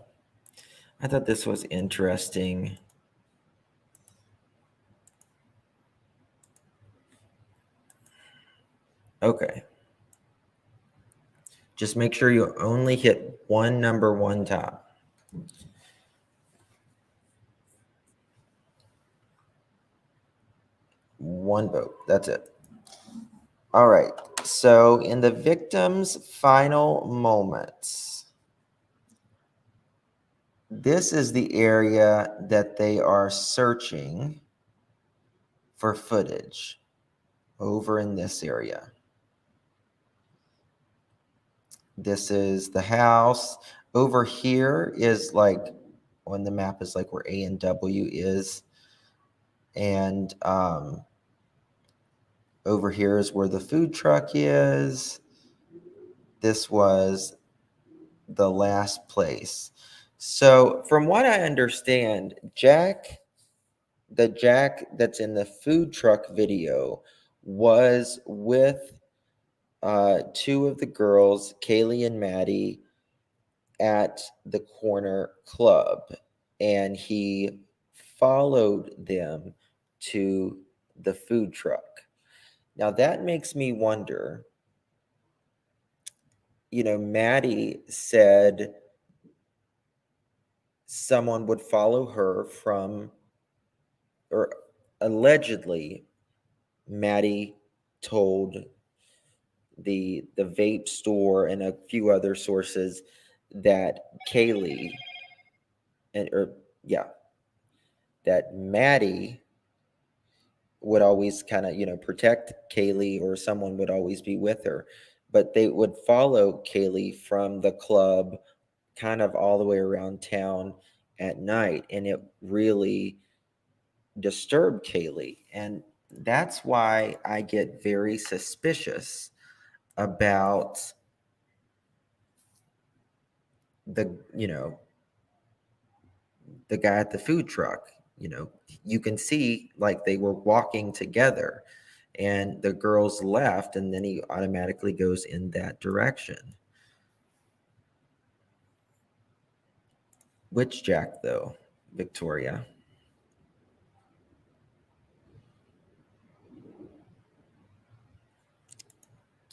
I thought this was interesting. Okay. Just make sure you only hit one number one time. One vote. That's it. All right. So in the victim's final moments, this is the area that they are searching for footage, over in this area. This is the house. Over here is like on the map is like where A and W is. And over here is where the food truck is. This was the last place. So from what I understand, the Jack that's in the food truck video was with 2 of the girls, Kaylee and Maddie, at the corner club, and he followed them to the food truck. Now that makes me wonder, Maddie said someone would follow her or allegedly, Maddie told the vape store and a few other sources that Kaylee that Maddie would always kind of, protect Kaylee, or someone would always be with her. But they would follow Kaylee from the club kind of all the way around town at night. And it really disturbed Kaylee. And that's why I get very suspicious about the, the guy at the food truck. You can see like they were walking together, and the girls left, and then he automatically goes in that direction. Which Jack, though? Victoria?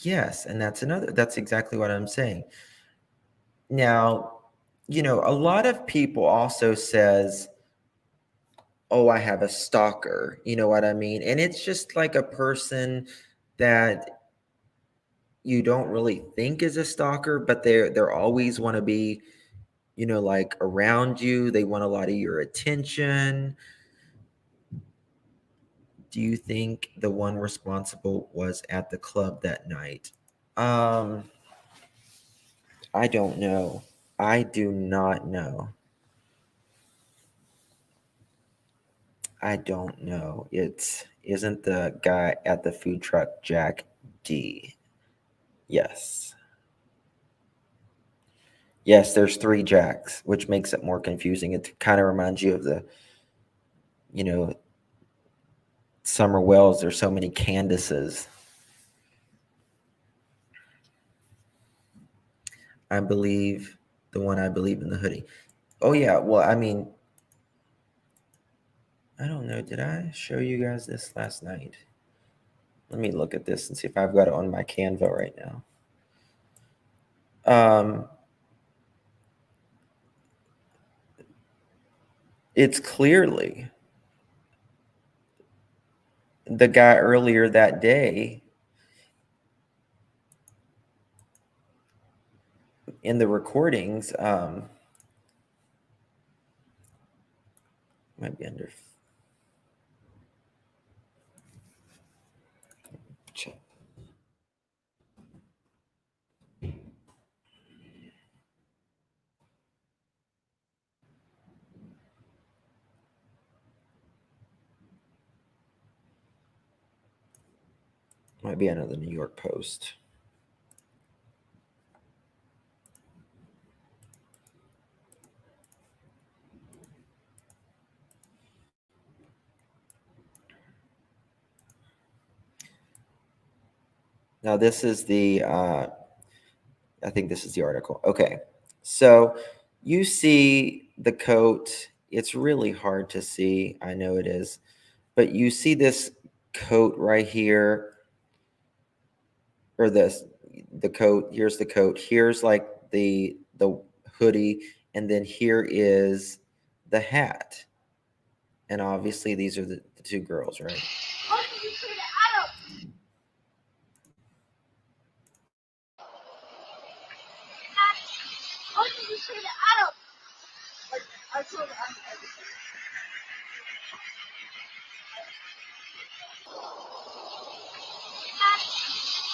Yes, and that's exactly what I'm saying. Now, a lot of people also says, oh, I have a stalker. You know what I mean? And it's just like a person that you don't really think is a stalker, but they're always want to be, like around you. They want a lot of your attention. Do you think the one responsible was at the club that night? Um, I don't know. I do not know. I don't know. It isn't the guy at the food truck Jack D. Yes. Yes, there's three Jacks, which makes it more confusing. It kind of reminds you of the, you know, Summer Wells. There's so many Candaces. I believe I believe in the hoodie. Oh yeah, well, I mean, I don't know. Did I show you guys this last night? Let me look at this and see if I've got it on my Canva right now. It's clearly the guy earlier that day in the recordings. Might be under. Check. Might be under the New York Post. Now this is the. I think this is the article. Okay, so you see the coat. It's really hard to see. I know it is, but you see this coat right here, or the coat. Here's the coat. Here's like the hoodie, and then here is the hat. And obviously these are the two girls, right? What did you say to Adam? What did you say to Adam? Like, I told Adam everything.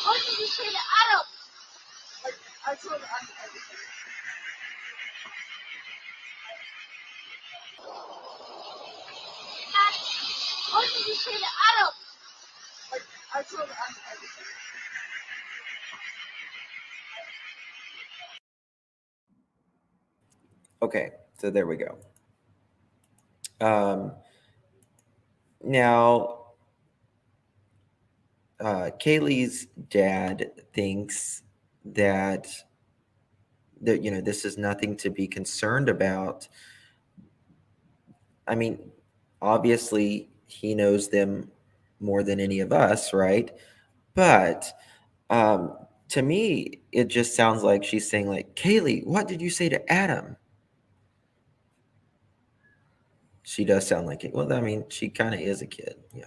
What did you say to Adam? Like, I told Adam everything. What did you say to Adam? Like, I told Adam everything. Okay, so there we go. Now, Kaylee's dad thinks that this is nothing to be concerned about. I mean, obviously he knows them more than any of us, right? But to me, it just sounds like she's saying, like, Kaylee, what did you say to Adam? She does sound like it. Well, I mean, she kind of is a kid. Yeah.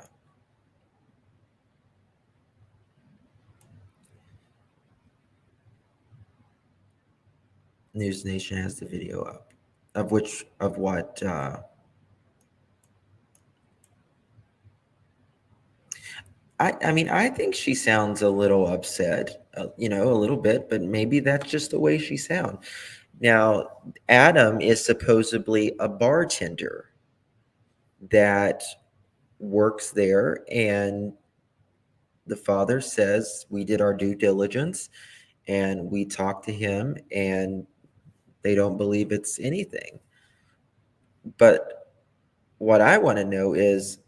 News Nation has the video up of what I mean, I think she sounds a little upset, a little bit, but maybe that's just the way she sounds. Now, Adam is supposedly a bartender that works there, and the father says we did our due diligence and we talked to him, and they don't believe it's anything. But what I want to know is,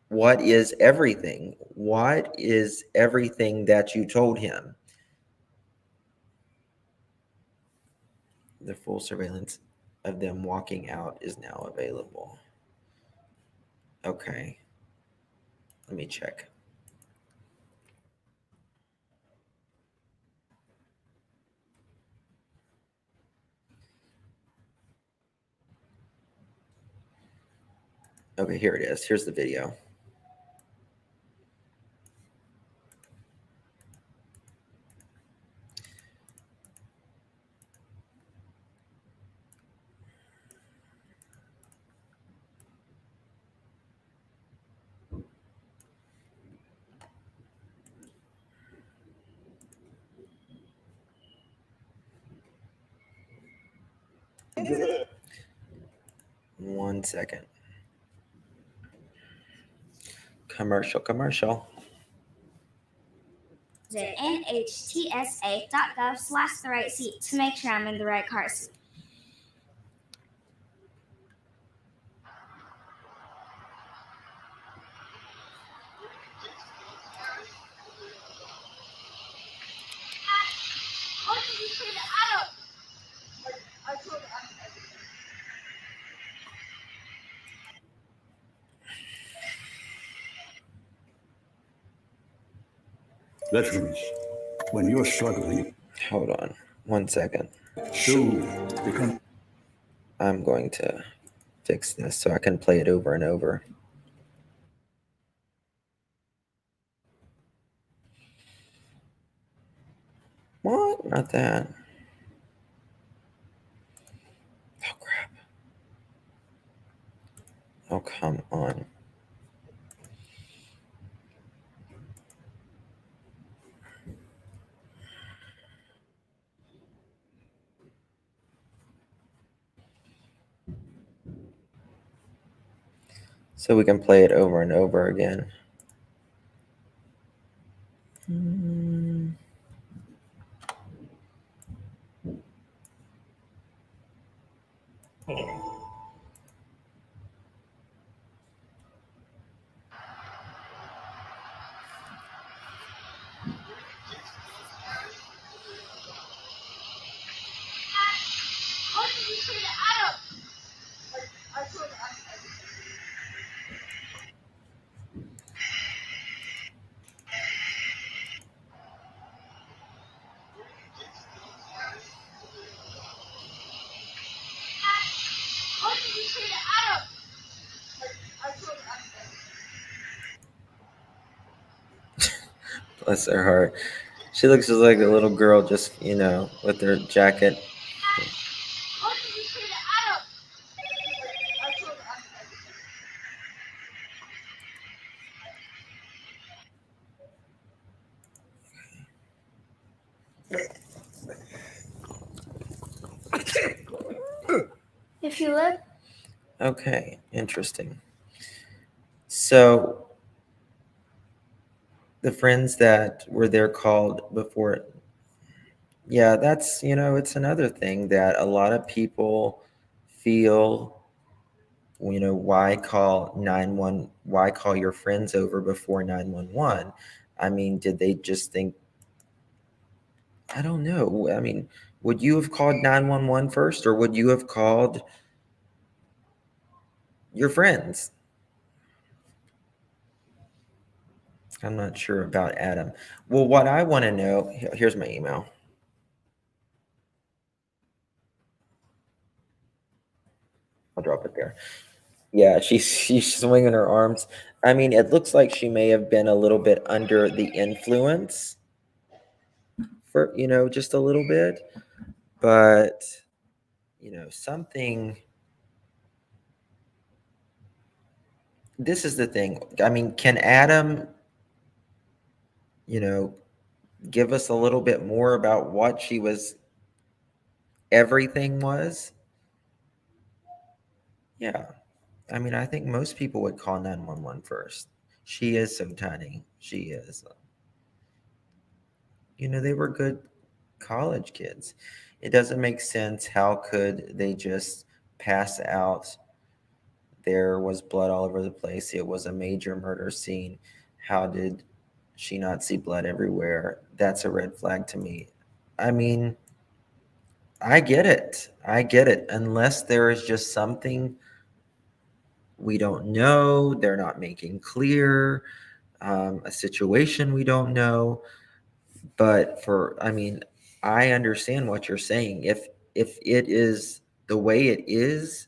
what is everything? What is everything that you told him? The full surveillance of them walking out is now available. Okay. Let me check. Okay, here it is. Here's the video. One second. Commercial. Visit nhtsa.gov/the right seat to make sure I'm in the right car seat. How did you say that? Adam? Like, I told Adam. Veterans, when you're struggling, Hold on. 1 second. soon become. I'm going to fix this so I can play it over and over. What? Not that. Oh, crap. Oh, come on. So we can play it over and over again. How did you say that? Adam? Like, I told Adam. How did you say that? Adam? Like, I told Adam. Bless her heart. She looks just like a little girl, just, with her jacket. How did you say that? Adam? Like, I told Adam. If you look, Okay, interesting. So the friends that were there called before. Yeah, that's, it's another thing that a lot of people feel, why call your friends over before 911? I mean, did they just think, I don't know. I mean, would you have called 911 first, or would you have called your friends? I'm not sure about Adam. Well, what I want to know, here's my email. I'll drop it there. Yeah, she's swinging her arms. I mean, it looks like she may have been a little bit under the influence for, just a little bit, but something. This is the thing. I mean, can Adam, you know, give us a little bit more about what everything was? Yeah. I mean, I think most people would call 911 first. She is so tiny. She is. They were good college kids. It doesn't make sense. How could they just pass out? There was blood all over the place. It was a major murder scene. How did she not see blood everywhere? That's a red flag to me. I mean, I get it. I get it. Unless there is just something we don't know, they're not making clear, a situation we don't know. But I mean, I understand what you're saying. If it is the way it is,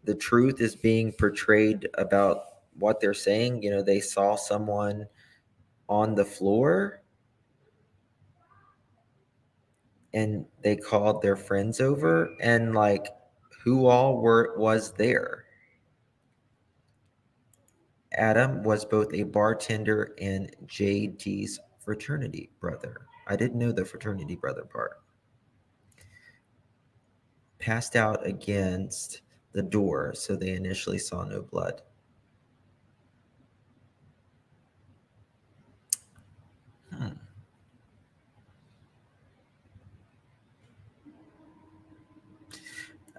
the truth is being portrayed about what they're saying. They saw someone on the floor and they called their friends over, and like, who all was there? Adam was both a bartender and JD's fraternity brother. I didn't know the fraternity brother part. Passed out against the door, so they initially saw no blood. Hmm.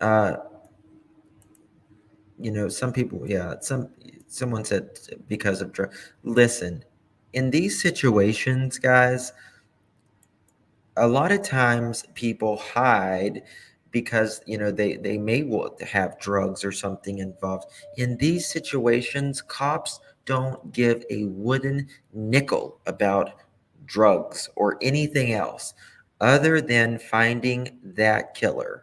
Uh, some people, yeah, someone said because of drug. Listen, in these situations, guys, a lot of times people hide because they may have drugs or something involved. In these situations, cops don't give a wooden nickel about drugs or anything else other than finding that killer.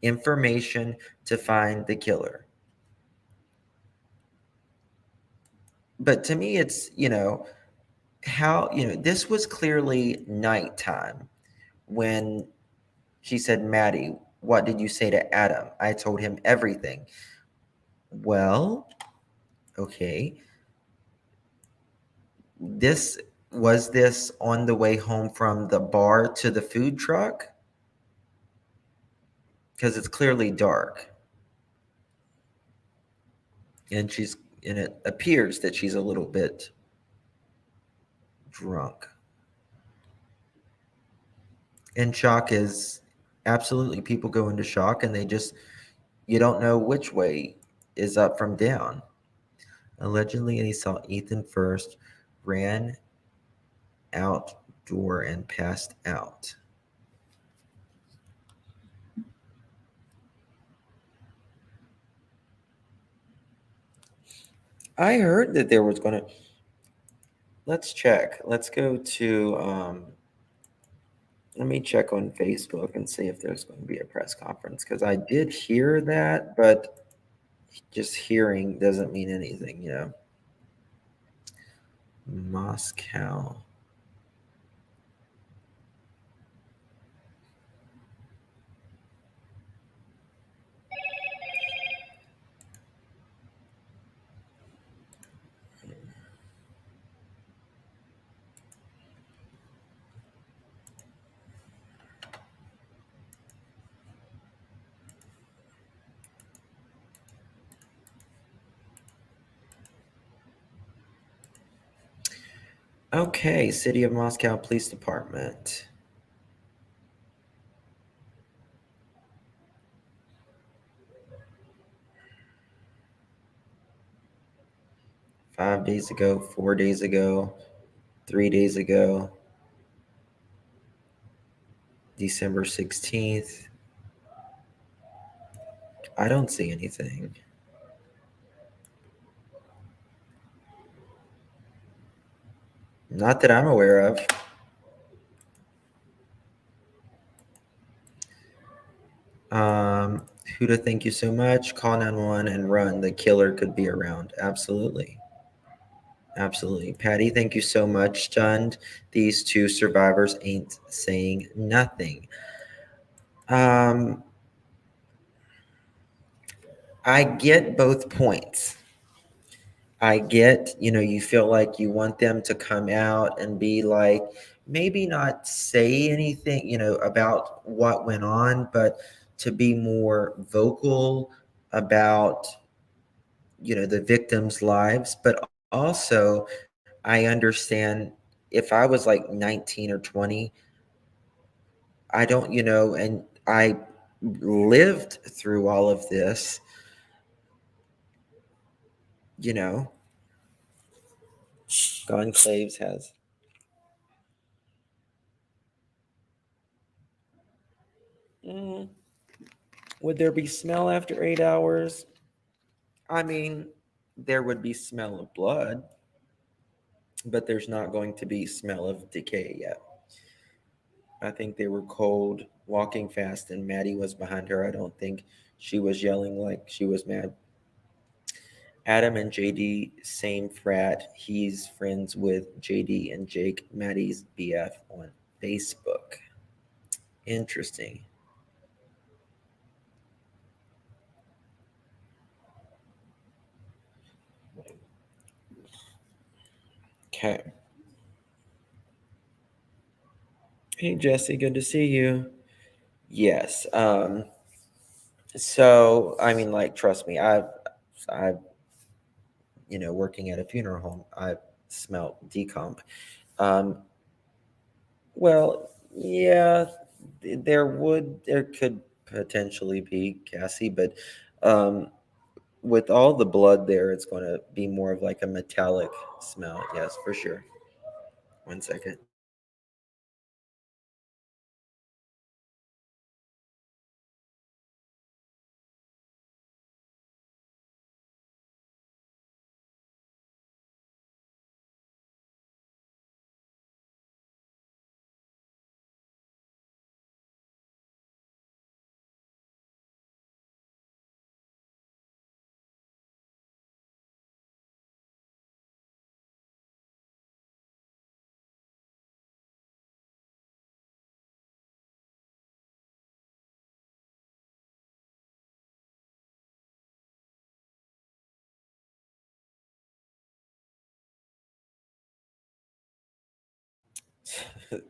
Information to find the killer. But to me, it's how this was clearly nighttime when she said, Maddie, what did you say to Adam? I told him everything. Well, okay. This on the way home from the bar to the food truck? Because it's clearly dark. And it appears that she's a little bit drunk. And shock is absolutely, people go into shock and you don't know which way is up from down. Allegedly, he saw Ethan first, ran outdoor and passed out. I heard that there was going to. Let's check. Let's go to. Let me check on Facebook and see if there's going to be a press conference, because I did hear that, but just hearing doesn't mean anything. Moscow. Okay, City of Moscow Police Department. $5 days ago, 4 days ago, 3 days ago, December 16th. I don't see anything. Not that I'm aware of. Huda, thank you so much. Call 911 and run. The killer could be around. Absolutely. Absolutely. Patty, thank you so much. Stunned. These two survivors ain't saying nothing. I get both points. I get, you feel like you want them to come out and be like, maybe not say anything, about what went on, but to be more vocal about, the victims' lives. But also, I understand if I was like 19 or 20, I don't, and I lived through all of this, Conclaves has. Would there be smell after 8 hours? I mean, there would be smell of blood, but there's not going to be smell of decay yet. I think they were cold, walking fast, and Maddie was behind her. I don't think She was yelling like she was mad. Adam and JD, same frat. He's friends with JD and Jake, Maddie's BF on Facebook. Interesting. Okay. Hey Jesse, good to see you. Yes. So I mean, like, trust me, I've, working at a funeral home, I've smelt decomp. Um, well, yeah, there could potentially be Cassie, but um, with all the blood there, it's going to be more of like a metallic smell. Yes, for sure. One second.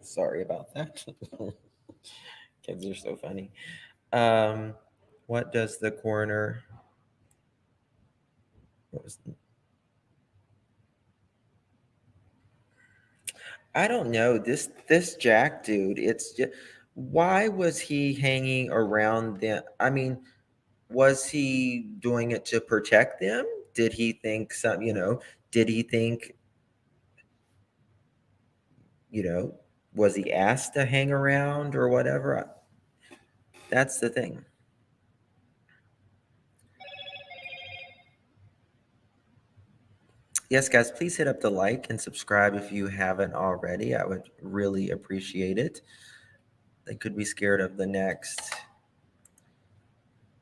Sorry about that. Kids are so funny. Um, what does the coroner? What was? I don't know. This Jack dude. It's just, why was he hanging around them? I mean, was he doing it to protect them? Did he think some? Did he think? You know, was he asked to hang around or whatever? That's the thing. Yes, guys, please hit up the like and subscribe if you haven't already. I would really appreciate it. They could be scared of the next.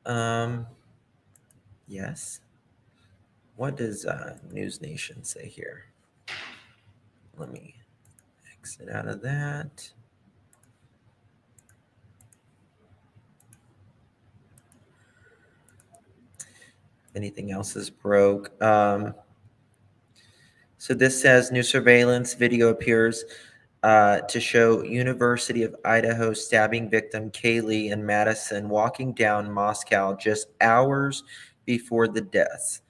Um, yes. What does News Nation say here? Let me exit out of that. Anything else is broke. So this says new surveillance video appears to show University of Idaho stabbing victim Kaylee and Madison walking down Moscow just hours before the deaths.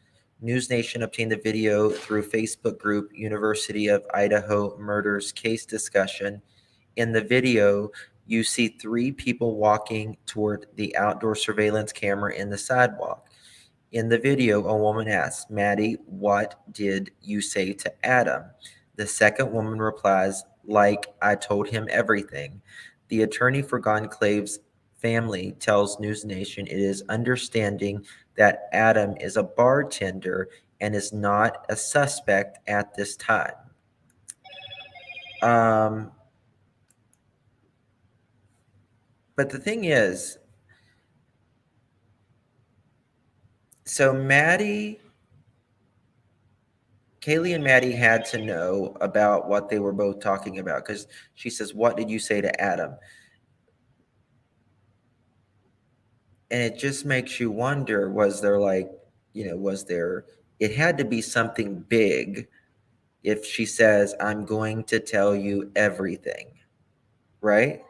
News Nation obtained the video through Facebook group University of Idaho Murders Case Discussion. In the video, you see three people walking toward the outdoor surveillance camera in the sidewalk. In the video, a woman asks, Maddie, what did you say to Adam? The second woman replies, like I told him everything. The attorney for Gonclave's family tells News Nation it is understanding that Adam is a bartender and is not a suspect at this time. But the thing is, so Kaylee and Maddie had to know about what they were both talking about because she says, what did you say to Adam? And it just makes you wonder, was there it had to be something big if she says, I'm going to tell you everything, right?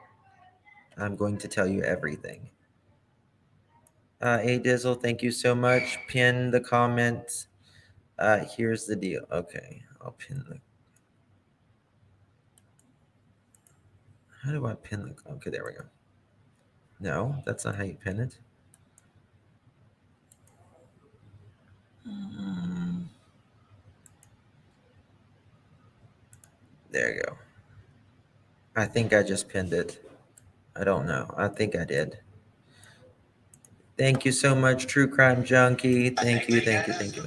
I'm going to tell you everything. Hey Dizzle, thank you so much. Pin the comments. Here's the deal. Okay, I'll pin the. How do I pin the? Okay, there we go. No, that's not how you pin it. There you go. I think I just pinned it. I don't know. I think I did. Thank you so much, True Crime Junkie. Thank you, thank you, thank you.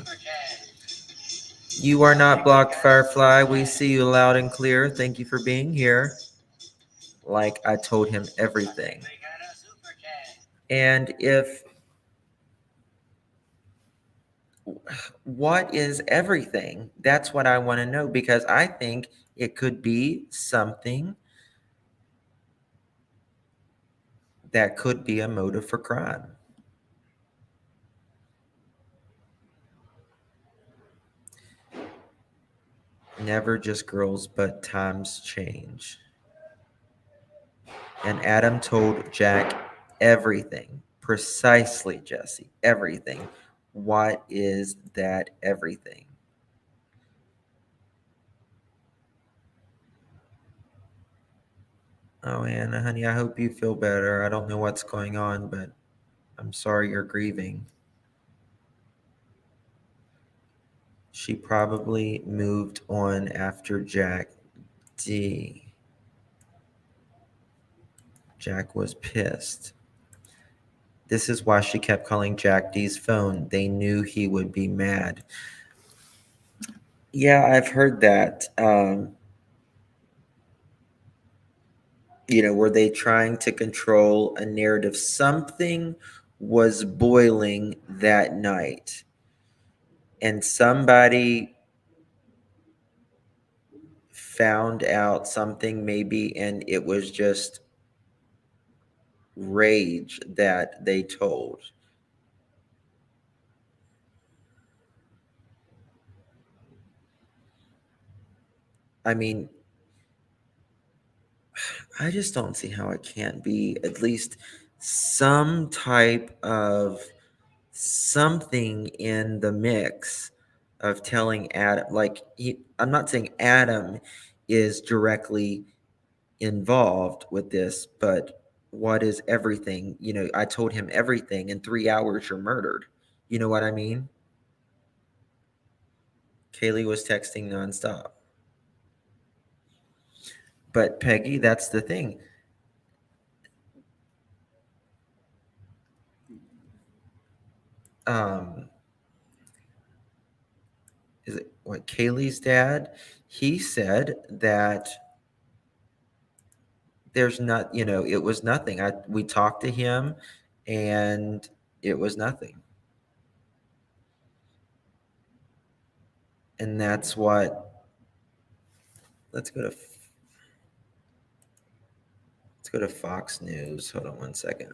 You are not blocked, Firefly. We see you loud and clear. Thank you for being here. Like I told him everything. And if what is everything? That's what I want to know, because I think it could be something that could be a motive for crime. Never just girls, but times change. And Adam told Jack everything. Precisely, Jesse. Everything. What is that everything? Oh, Anna, honey, I hope you feel better. I don't know what's going on, but I'm sorry you're grieving. She probably moved on after Jack D. Jack was pissed. This is why she kept calling Jack D's phone. They knew he would be mad. Yeah, I've heard that. Were they trying to control a narrative? Something was boiling that night, and somebody found out something maybe, and it was just rage that they told. I mean, I just don't see how it can't be at least some type of something in the mix of telling Adam, like, I'm not saying Adam is directly involved with this, but what is everything? I told him everything. In 3 hours, you're murdered. You know what I mean? Kaylee was texting nonstop. But Peggy, that's the thing. Is it what Kaylee's dad? He said that there's not, it was nothing. We talked to him, and it was nothing. And that's what. Let's go to Fox News. Hold on one second.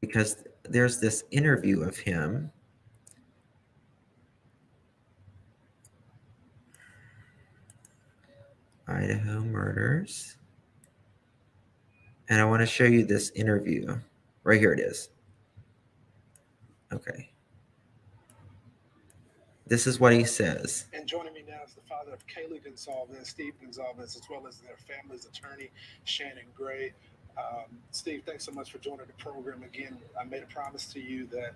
Because there's this interview of him. Idaho murders. And I want to show you this interview. Right here it is. Okay. This is what he says. And joining me now is the father of Kaylee Gonsalves and Steve Gonsalves, as well as their family's attorney, Shannon Gray. Steve, thanks so much for joining the program again. I made a promise to you that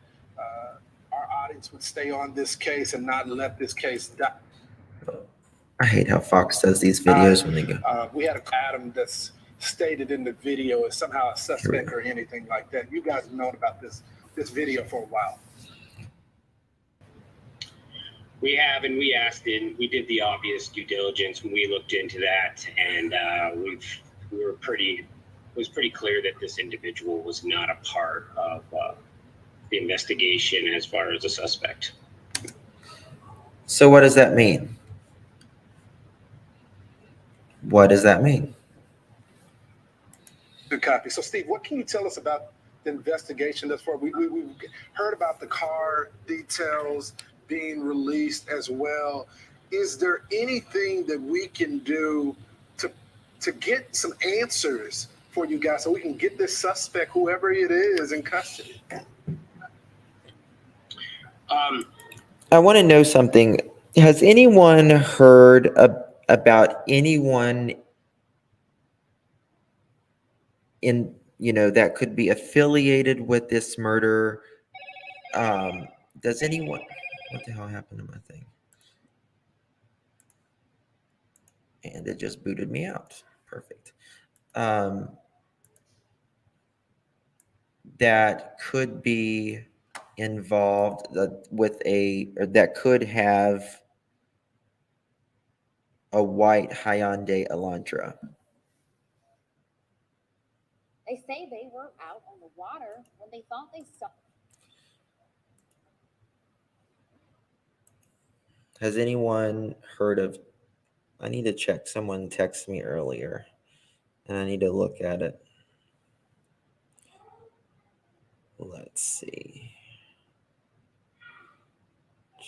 our audience would stay on this case and not let this case die. I hate how Fox does these videos when they go. We had Adam that's stated in the video as somehow a suspect or anything like that. You guys have known about this video for a while. We have, and we asked, and we did the obvious due diligence when we looked into that, and it was pretty clear that this individual was not a part of the investigation as far as a suspect. So what does that mean? What does that mean? Good copy. So, Steve, what can you tell us about the investigation thus far? We've heard about the car details being released as well. Is there anything that we can do to get some answers for you guys so we can get this suspect, whoever it is, in custody? I want to know something. Has anyone heard about anyone in that could be affiliated with this murder? Does anyone? What the hell happened to my thing? And it just booted me out. Perfect. That could be involved with or that could have a white Hyundai Elantra. They say they were out on the water when they thought they saw. Has anyone heard of? I need to check. Someone texted me earlier, and I need to look at it. Let's see.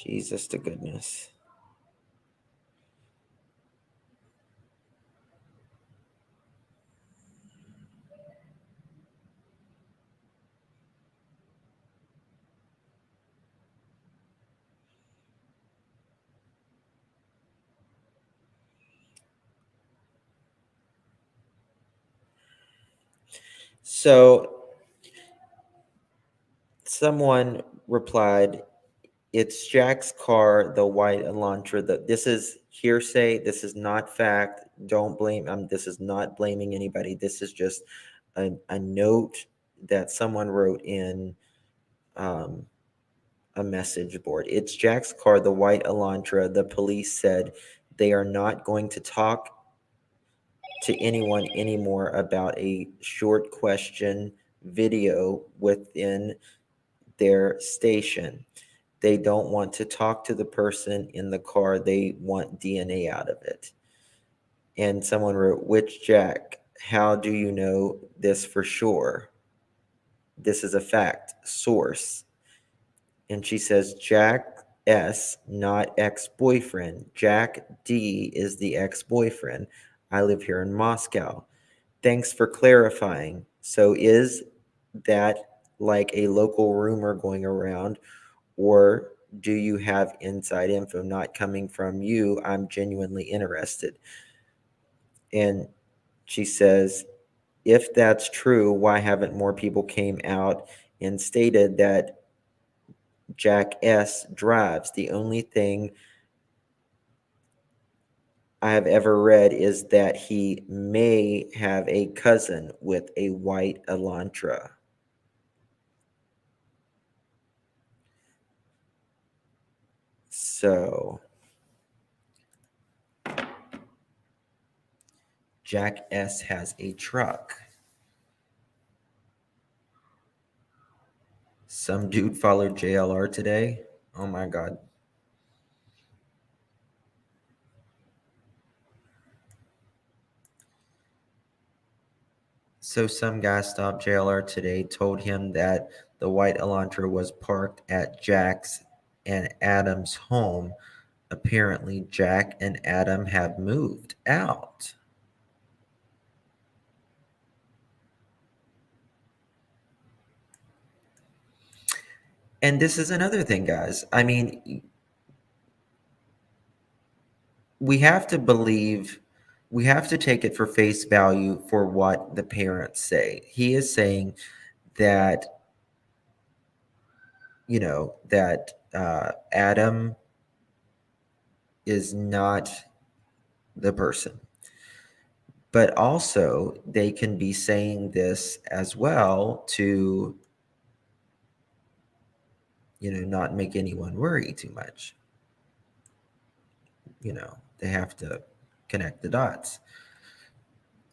Jesus to goodness. So someone replied, "It's Jack's car, the white Elantra. This is hearsay. This is not fact. Don't blame. This is not blaming anybody. This is just a note that someone wrote in um, a message board. It's Jack's car, the white Elantra. The police said they are not going to talk to anyone anymore about a short question video within their station. They don't want to talk to the person in the car. They want DNA out of it." And someone wrote, "Which Jack? How do you know this for sure? This is a fact. Source." And she says, "Jack S, not ex-boyfriend. Jack D is the ex-boyfriend. I live here in Moscow. Thanks for clarifying. So is that like a local rumor going around, or do you have inside info not coming from you? I'm genuinely interested." And she says, "If that's true, why haven't more people came out and stated that Jack S drives? The only thing I have ever read is that he may have a cousin with a white Elantra." So Jack S has a truck. Some dude followed JLR today. Oh my God. So some guy stopped JLR today, told him that the white Elantra was parked at Jack's and Adam's home. Apparently, Jack and Adam have moved out. And this is another thing, guys. I mean, we have to believe, we have to take it for face value for what the parents say. He is saying that, that Adam is not the person. But also, they can be saying this as well to, not make anyone worry too much. They have to connect the dots.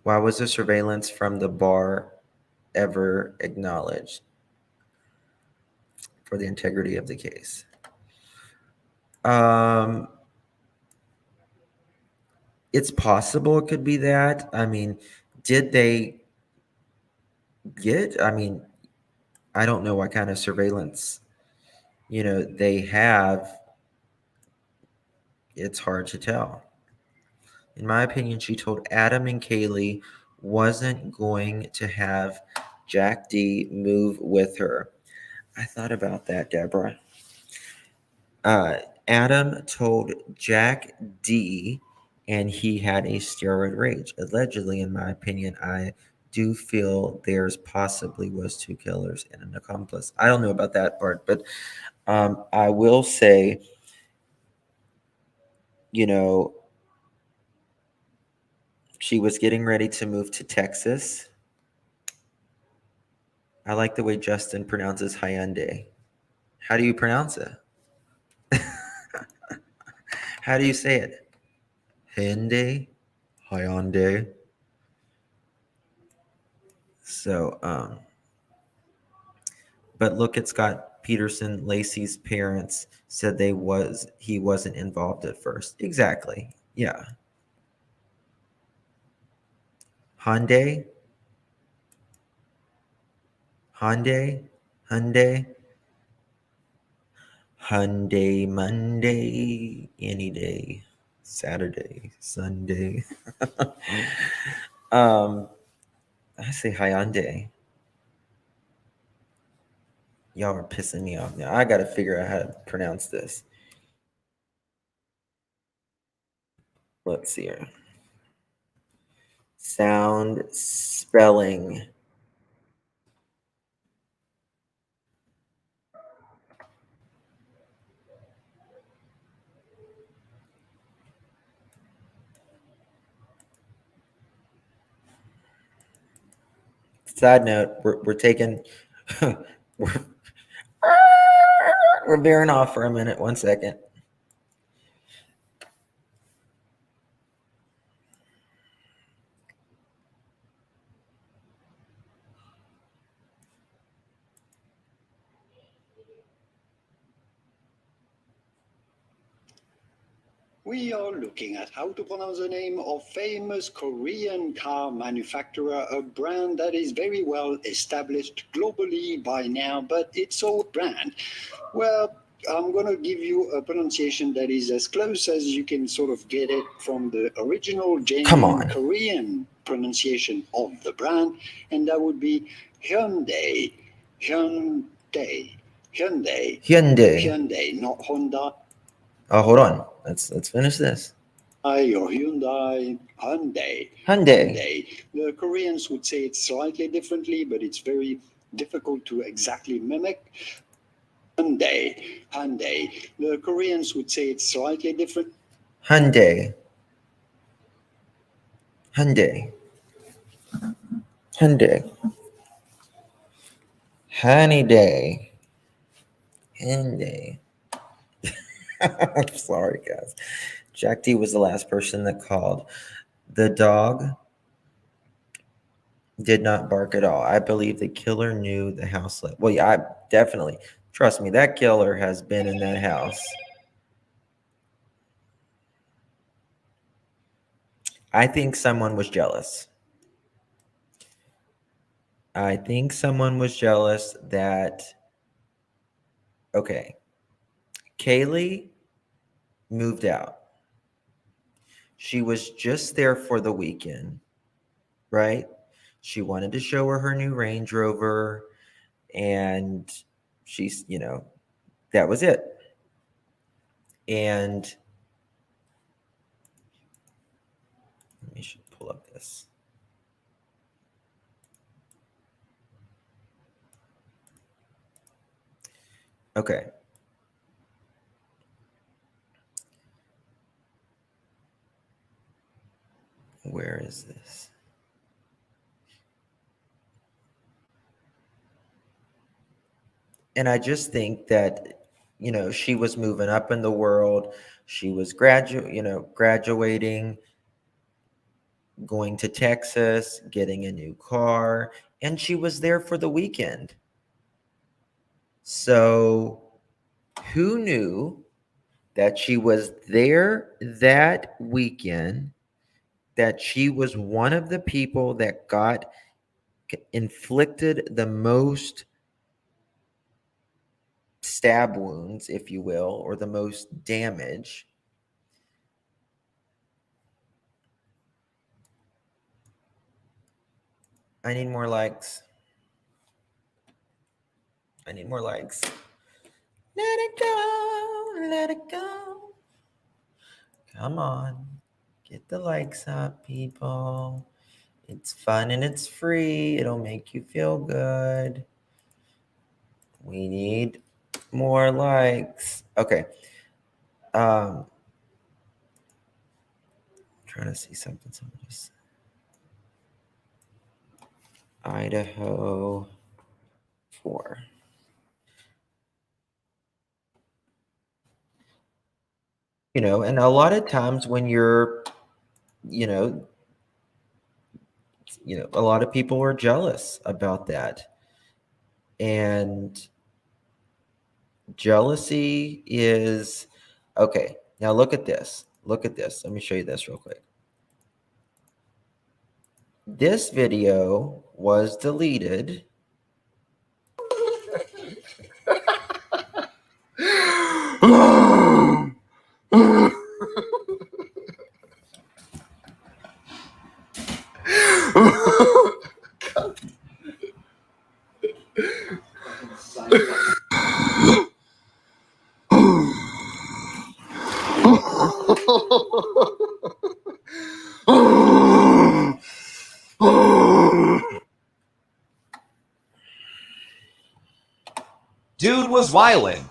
Why was the surveillance from the bar ever acknowledged? For the integrity of the case. It's possible it could be that. I mean, did they I mean, I don't know what kind of surveillance, they have. It's hard to tell. In my opinion, she told Adam and Kaylee wasn't going to have Jack D move with her. I thought about that, Deborah. Adam told Jack D, and he had a steroid rage. Allegedly, in my opinion, I do feel there's possibly was two killers and an accomplice. I don't know about that part, but I will say, she was getting ready to move to Texas. I like the way Justin pronounces Hyundai. How do you pronounce it? How do you say it? Hyundai? Hyundai? So, but look at Scott Peterson. Lacey's parents said he wasn't involved at first. Exactly. Yeah. Hyundai. Hyundai. Hyundai Monday, any day, Saturday, Sunday. I say Hyundai. Y'all are pissing me off now. I gotta figure out how to pronounce this. Let's see here. Sound spelling. Side note, we're taking we're, we're veering off for a minute. 1 second. We are looking at how to pronounce the name of famous Korean car manufacturer, a brand that is very well established globally by now, but it's a brand. Well, I'm going to give you a pronunciation that is as close as you can sort of get it from the original genuine Korean pronunciation of the brand, and that would be Hyundai. Hyundai. Hyundai. Hyundai. Hyundai, not Honda. Oh, hold on. Let's finish this. Or Hyundai, Hyundai. Hyundai. The Koreans would say it slightly differently, but it's very difficult to exactly mimic. Hyundai. The Koreans would say it's slightly different. Hyundai. Honey day. Hyundai. I'm sorry, guys. Jack D was the last person that called. The dog did not bark at all. I believe the killer knew the house. Well, yeah, I definitely. Trust me, that killer has been in that house. I think someone was jealous. That, okay, Kaylee moved out. She was just there for the weekend, right? She wanted to show her new Range Rover, and she's, that was it. And let me pull up this. Okay. Where is this? And I just think that, she was moving up in the world. She was graduating, going to Texas, getting a new car, and she was there for the weekend. So who knew that she was there that weekend, that she was one of the people that got inflicted the most stab wounds, if you will, or the most damage? I need more likes. Let it go. Come on. Get the likes up, people. It's fun and it's free. It'll make you feel good. We need more likes. Okay. Trying to see something. Somebody said. Idaho 4. And a lot of times when you're, a lot of people are jealous about that. And jealousy is okay. Now look at this. Look at this. Let me show you this real quick. This video was deleted. Dude was wildin'.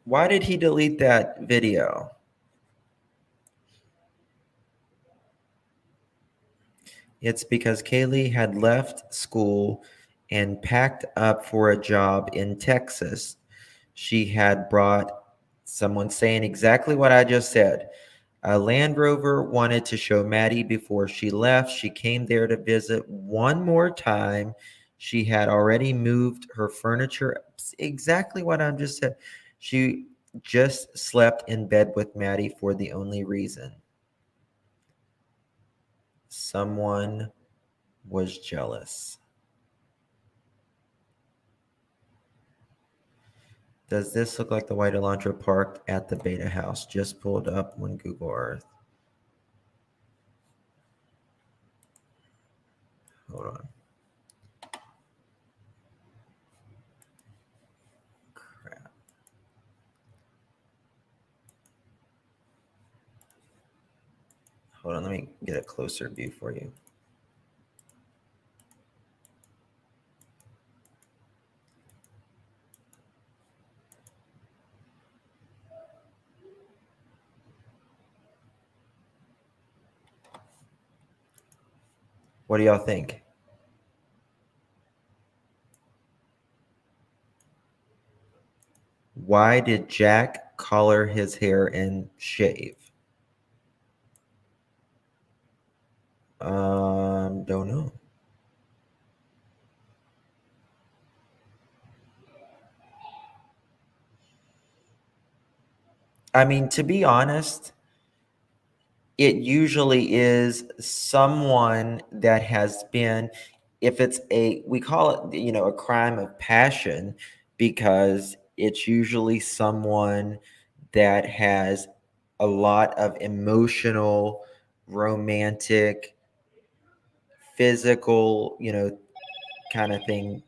Why did he delete that video? It's because Kaylee had left school and packed up for a job in Texas. She had brought someone saying exactly what I just said. A Land Rover wanted to show Maddie before she left. She came there to visit one more time. She had already moved her furniture. Exactly what I just said. She just slept in bed with Maddie for the only reason someone was jealous. Does this look like the white Elantra parked at the Beta house? Just pulled up on Google Earth. Hold on. Crap. Hold on, let me get a closer view for you. What do y'all think? Why did Jack color his hair and shave? Don't know. I mean, to be honest, it usually is someone that has been, if it's we call it, a crime of passion, because it's usually someone that has a lot of emotional, romantic, physical, kind of thing,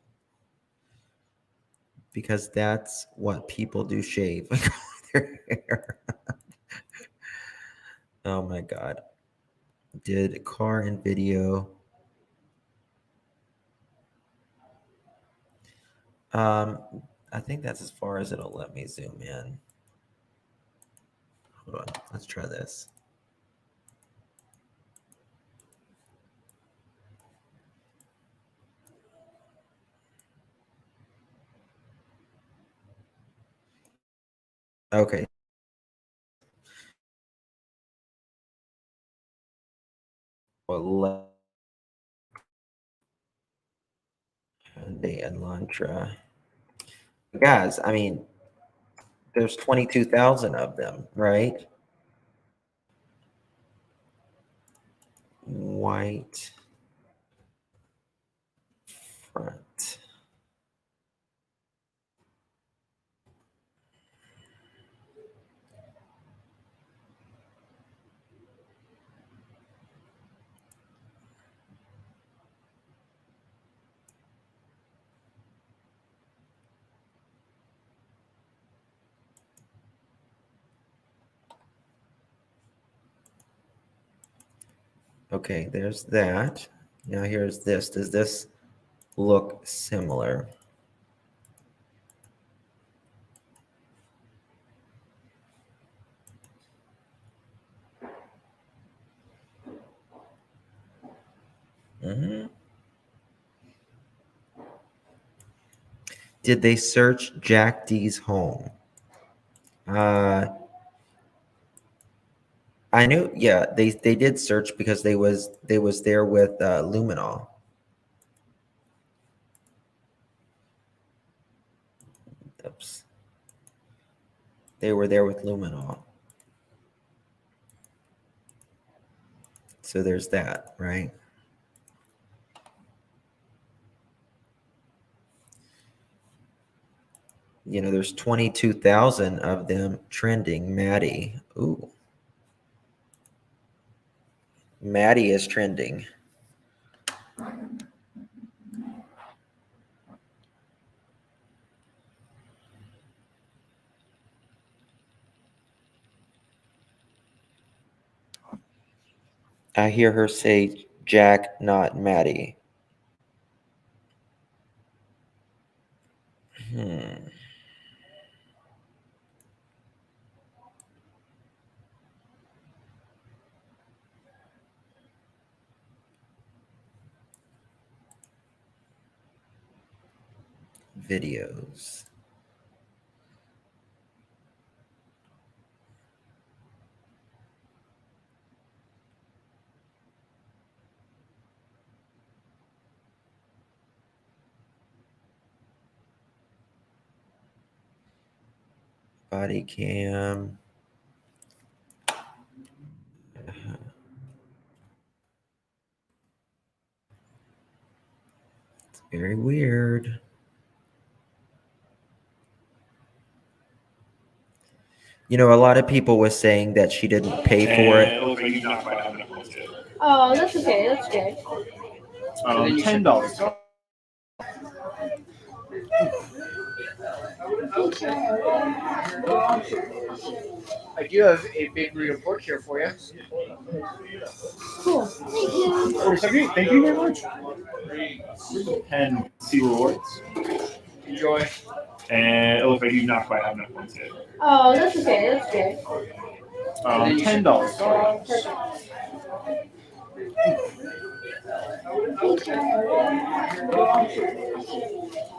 because that's what people do, shave their hair. Oh my God. Did car and video. I think that's as far as it'll let me zoom in. Hold on, let's try this. Okay. Well, Hyundai Elantra. Guys, I mean, there's 22,000 of them, right? White front. Okay, there's that. Now here's this. Does this look similar? Mm-hmm. Did they search Jack D's home? I knew, yeah, they did search because they was there with luminol. Oops. They were there with luminol. So there's that, right? You know, there's 22,000 of them trending. Maddie. Ooh. Maddie is trending. I hear her say Jack, not Maddie. Videos. Body cam. It's very weird. You know, a lot of people was saying that she didn't pay for it. Oh, that's okay. That's okay. $10. I do have a big report here for you. Cool. Thank you. Thank you very much. And see rewards. Enjoy. And it looks like you not quite have enough points yet. Oh, that's okay. That's okay. $10.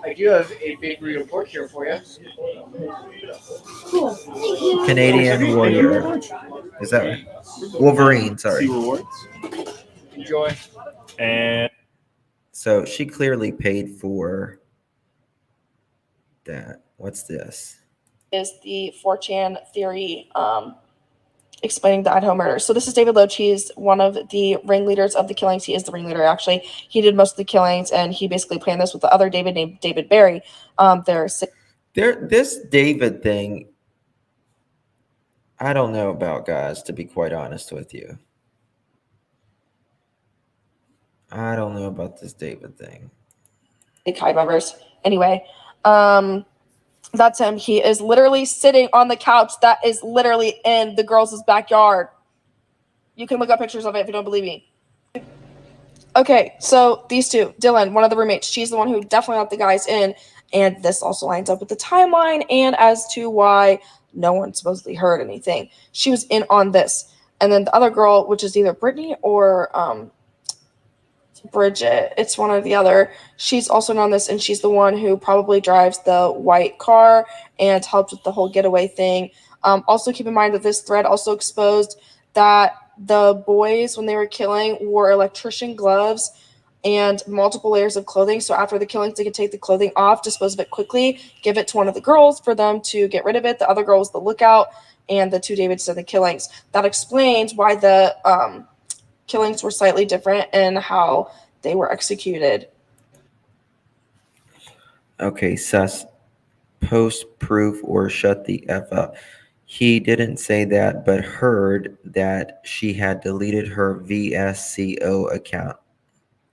I do have a big report here for you. Cool. Thank you. Canadian Warrior. Is that right? Wolverine, sorry. See rewards. Enjoy. And so she clearly paid for that. What's this? Is the 4chan theory explaining the Idaho murder. So this is David Loach. He's one of the ringleaders of the killings. He is the ringleader, actually. He did most of the killings, and he basically planned this with the other David named David Barry. This David thing, I don't know about, guys, to be quite honest with you. I don't know about this David thing. Kai members. Anyway, that's him. He is literally sitting on the couch that is literally in the girls' backyard. You can look up pictures of it if you don't believe me. Okay, so these two, Dylan, one of the roommates, she's the one who definitely let the guys in, and this also lines up with the timeline and as to why no one supposedly heard anything. She was in on this. And then the other girl, which is either Brittany or Bridget, it's one or the other, she's also in on this, and she's the one who probably drives the white car and helped with the whole getaway thing. Also keep in mind that this thread also exposed that the boys, when they were killing, wore electrician gloves and multiple layers of clothing. So after the killings, they could take the clothing off, dispose of it quickly, give it to one of the girls for them to get rid of it. The other girl was the lookout, and the two Davids did the killings. That explains why the killings were slightly different and how they were executed. Okay, sus. Post proof or shut the F up. He didn't say that, but heard that she had deleted her VSCO account.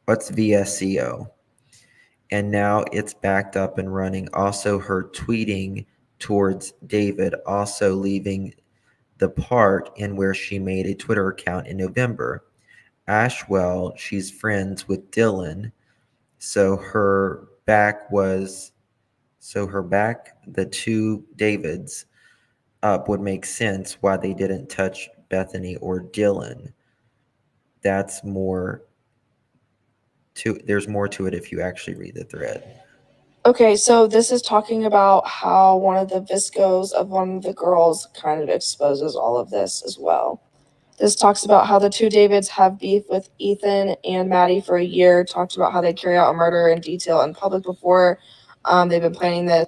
What's VSCO? And now it's backed up and running. Also, her tweeting towards David, also leaving the part in where she made a Twitter account in November. Ashwell, she's friends with Dylan, so her back, the two Davids up would make sense why they didn't touch Bethany or Dylan. There's more to it if you actually read the thread. Okay, so this is talking about how one of the viscos of one of the girls kind of exposes all of this as well. This talks about how the two Davids have beef with Ethan and Maddie for a year. Talks about how they carry out a murder in detail in public before. They've been planning this.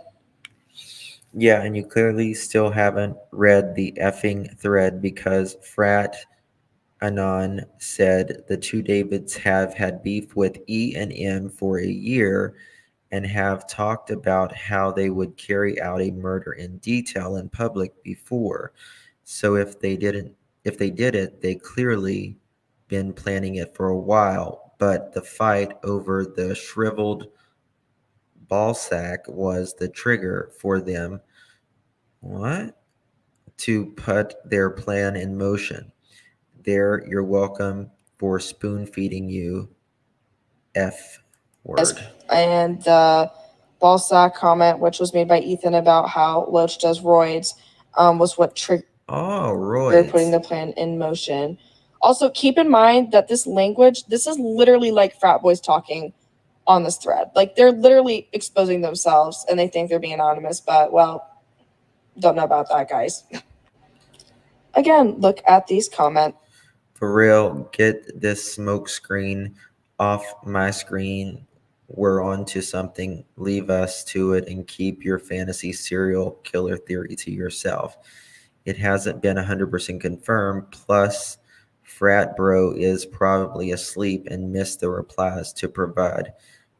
Yeah, and you clearly still haven't read the effing thread because Frat Anon said the two Davids have had beef with E and M for a year and have talked about how they would carry out a murder in detail in public before. So if they did it, they clearly been planning it for a while. But the fight over the shriveled ball sack was the trigger for them. What? To put their plan in motion. There, you're welcome for spoon feeding you. F word. And the ball sack comment, which was made by Ethan about how Loach does roids, was what triggered putting the plan in motion. Also, keep in mind that this language, this is literally like frat boys talking on this thread. Like, they're literally exposing themselves and they think they're being anonymous, but, well, don't know about that, guys. Again, look at these comments. For real, get this smoke screen off my screen. We're on to something. Leave us to it and keep your fantasy serial killer theory to yourself. It hasn't been 100% confirmed. Plus, Frat Bro is probably asleep and missed the replies to provide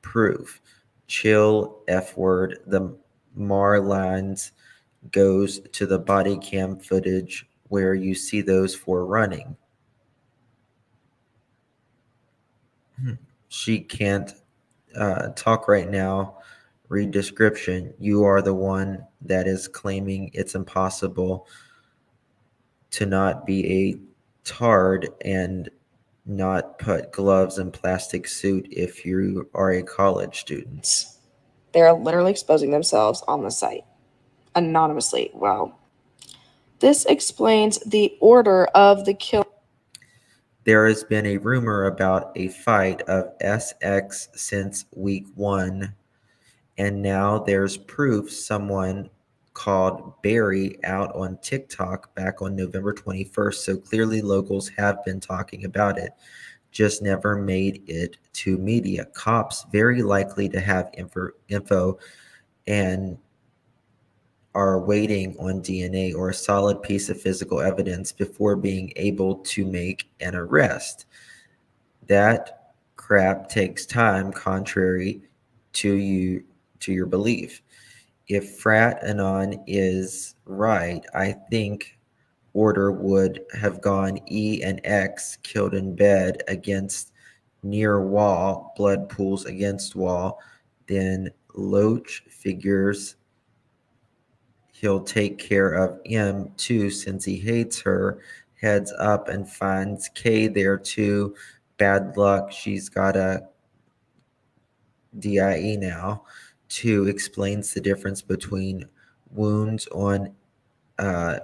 proof. Chill, F word. The Mar lines goes to the body cam footage where you see those four running. She can't talk right now. Read description. You are the one that is claiming it's impossible to not be a tard and not put gloves and plastic suit if you are a college student. They're literally exposing themselves on the site anonymously. Wow. This explains the order of the kill. There has been a rumor about a fight of SX since week 1, and now there's proof someone called Barry out on TikTok back on November 21st. So clearly locals have been talking about it, just never made it to media. Cops very likely to have info and are waiting on DNA or a solid piece of physical evidence before being able to make an arrest. That crap takes time, contrary to your belief. If Frat Anon is right, I think order would have gone E and X killed in bed against near wall, blood pools against wall, then Loach figures he'll take care of M too since he hates her, heads up and finds K there too. Bad luck, she's got a DIE now. 2 explains the difference between wounds on M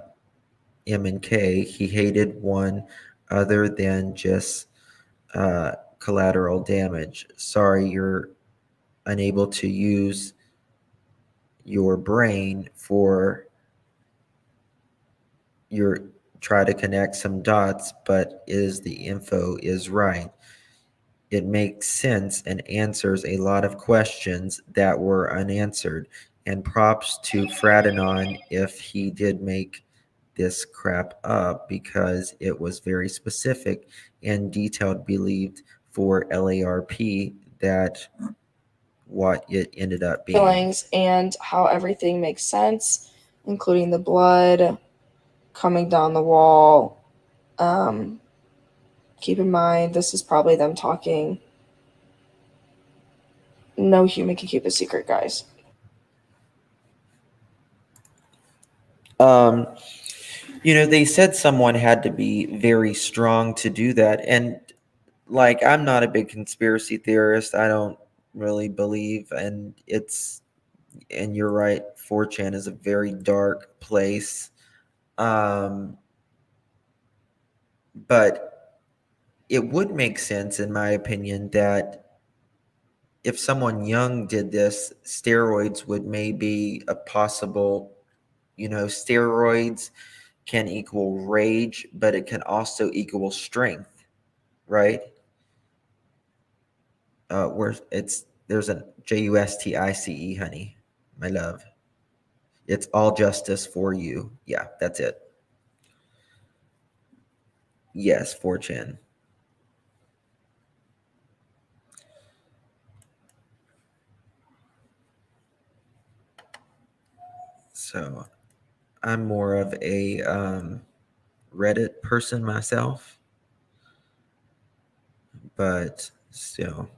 and K. He hated one other than just collateral damage. Sorry, you're unable to use your brain for your try to connect some dots, but is the info is right. It makes sense and answers a lot of questions that were unanswered. And props to Fratanon if he did make this crap up because it was very specific and detailed, believed for LARP that what it ended up being. Feelings and how everything makes sense, including the blood coming down the wall. Keep in mind, this is probably them talking. No human can keep a secret, guys. They said someone had to be very strong to do that. And like, I'm not a big conspiracy theorist. I don't really believe, and you're right, 4chan is a very dark place. But it would make sense, in my opinion, that if someone young did this, steroids would maybe a possible, steroids can equal rage, but it can also equal strength, right? Where there's a JUSTICE, honey, my love. It's all justice for you. Yeah, that's it. Yes, 4chan. So I'm more of a Reddit person myself, but still,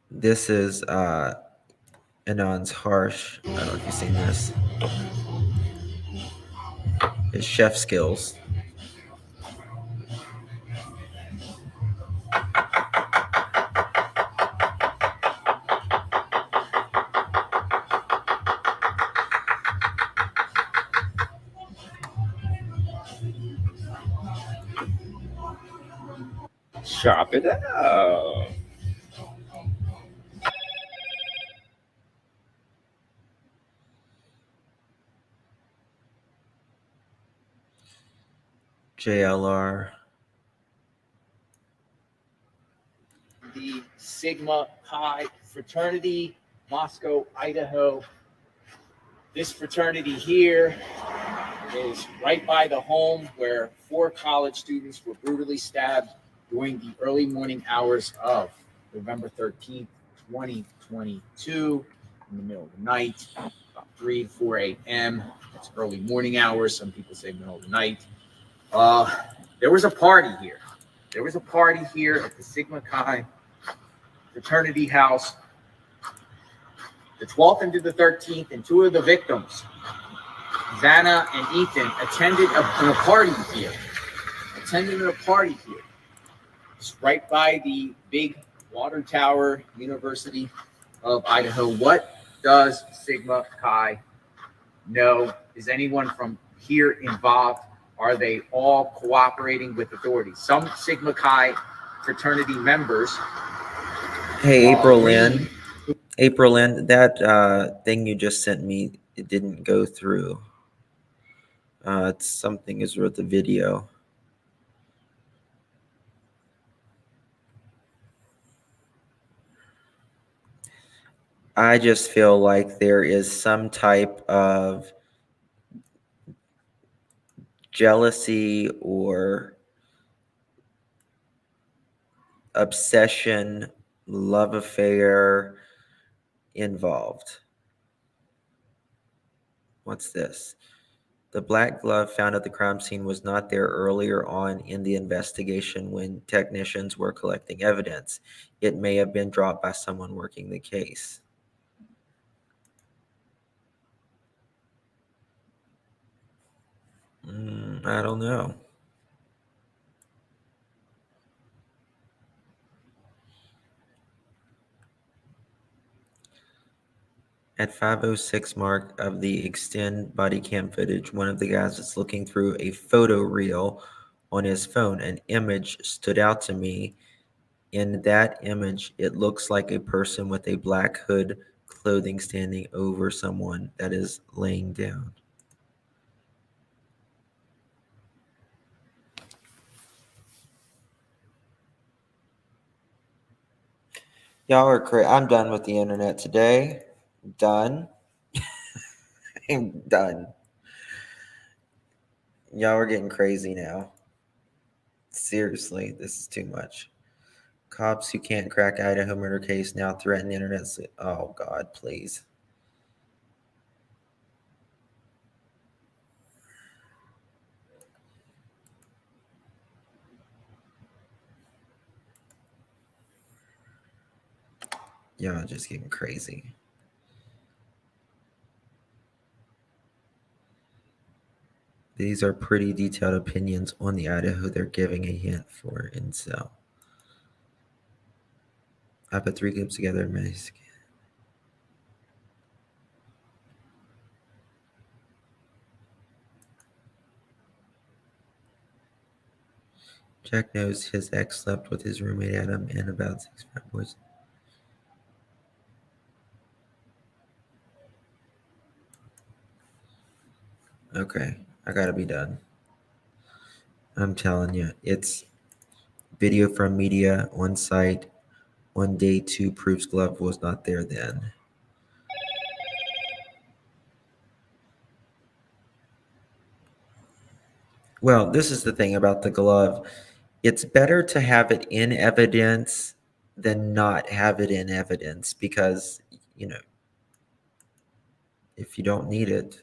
this is Anon's harsh. I don't know if you've seen this. His chef skills. Chop it up. JLR. The Sigma Chi fraternity, Moscow, Idaho. This fraternity here is right by the home where 4 college students were brutally stabbed during the early morning hours of November 13th, 2022, in the middle of the night, about 3 to 4 a.m. It's early morning hours. Some people say middle of the night. There was a party here. There was a party here at the Sigma Chi fraternity house, the 12th into the 13th, and 2 of the victims, Vanna and Ethan, attended a party here. It's right by the big water tower, University of Idaho. What does Sigma Chi know? Is anyone from here involved? Are they all cooperating with authorities? Some Sigma Chi fraternity members. Hey, April Lynn. April Lynn, that thing you just sent me, it didn't go through. It's something is with the video. I just feel like there is some type of jealousy or obsession, love affair involved. What's this? The black glove found at the crime scene was not there earlier on in the investigation when technicians were collecting evidence. It may have been dropped by someone working the case. I don't know. At 5:06 mark of the extend body cam footage, one of the guys is looking through a photo reel on his phone. An image stood out to me. In that image, it looks like a person with a black hood clothing standing over someone that is laying down. Y'all are crazy. I'm done with the internet today. Done. I'm done. Y'all are getting crazy now. Seriously, this is too much. Cops who can't crack Idaho murder case now threaten the internet. Oh, God, please. Y'all just getting crazy. These are pretty detailed opinions on the Idaho. They're giving a hint for incel. I put 3 clips together in my skin. Jack knows his ex slept with his roommate Adam and about 6 frat boys. Okay, I gotta be done. I'm telling you, it's video from media on site. One day, two proofs glove was not there then. Well, this is the thing about the glove. It's better to have it in evidence than not have it in evidence because, you know, if you don't need it,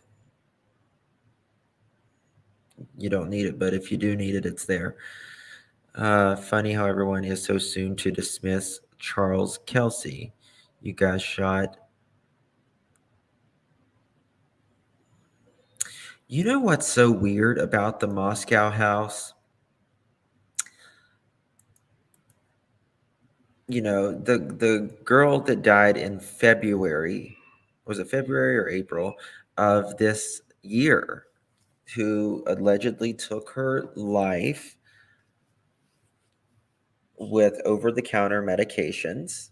you don't need it. But if you do need it, it's there. Funny how everyone is so soon to dismiss Charles Kelsey. You guys shot. You know what's so weird about the Moscow house? You know, the girl that died in February, was it February or April of this year, who allegedly took her life with over-the-counter medications.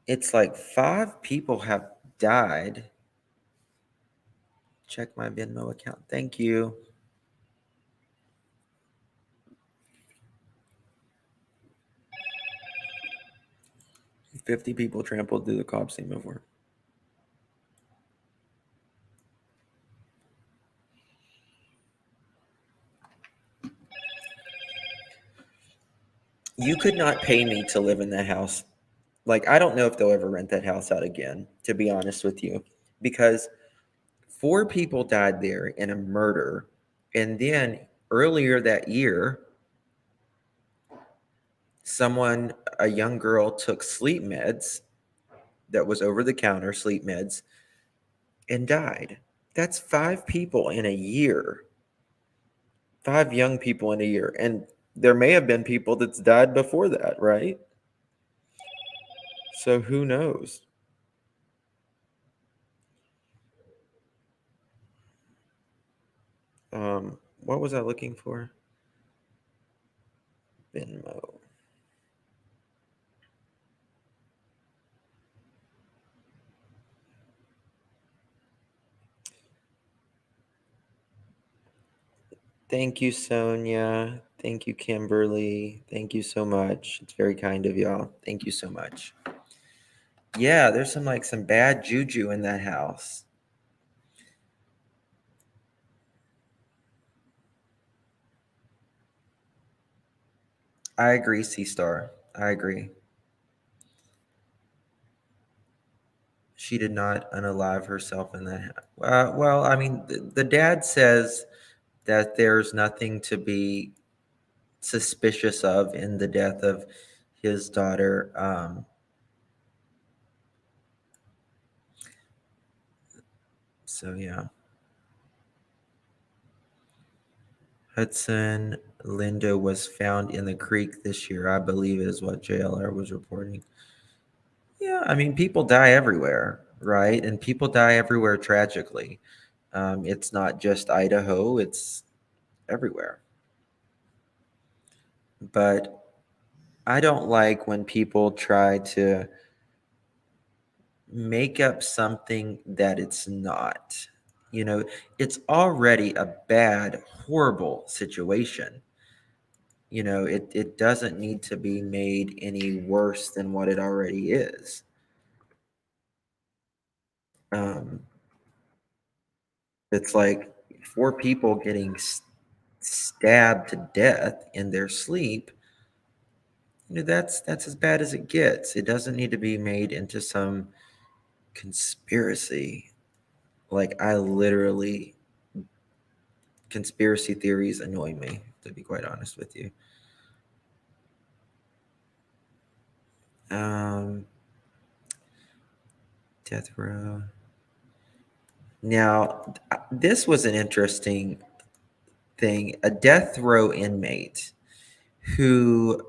It's like 5 people have died. Check my Venmo account. Thank you. "50 people trampled through the cob scene before." You could not pay me to live in that house. Like, I don't know if they'll ever rent that house out again, to be honest with you, because 4 people died there in a murder. And then earlier that year, a young girl took sleep meds that was over the counter, sleep meds, and died. That's 5 people in a year. 5 young people in a year. And there may have been people that's died before that, right? So who knows? What was I looking for? Venmo. Thank you, Sonia. Thank you, Kimberly. Thank you so much. It's very kind of y'all. Thank you so much. Yeah, there's some bad juju in that house. I agree, C-Star. I agree. She did not unalive herself in that house. Well, I mean, the dad says that there's nothing to be suspicious of in the death of his daughter. So yeah. Hudson Linda was found in the creek this year, I believe is what JLR was reporting. Yeah, I mean, people die everywhere, right? And people die everywhere tragically. It's not just Idaho, it's everywhere. But I don't like when people try to make up something that it's not. You know, it's already a bad, horrible situation. You know, it doesn't need to be made any worse than what it already is. It's like 4 people getting stabbed to death in their sleep. You know, that's as bad as it gets. It doesn't need to be made into some conspiracy. Like, I literally, conspiracy theories annoy me, to be quite honest with you. Death row. Now, this was an interesting thing. A death row inmate who,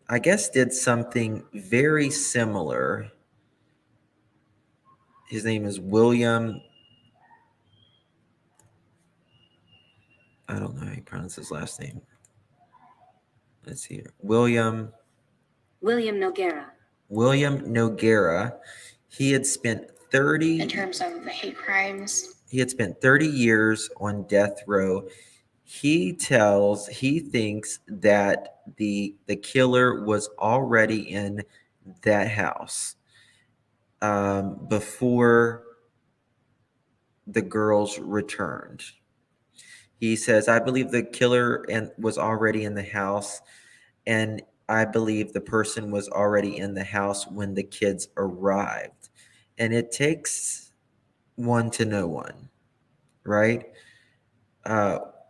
I guess, did something very similar. His name is William. I don't know how you pronounce his last name. Let's see here. William Noguera. William Noguera. He had spent 30 in terms of hate crimes. He had spent 30 years on death row. He thinks that the killer was already in that house before the girls returned. He says, I believe the killer was already in the house, and I believe the person was already in the house when the kids arrived. And it takes one to know one, right?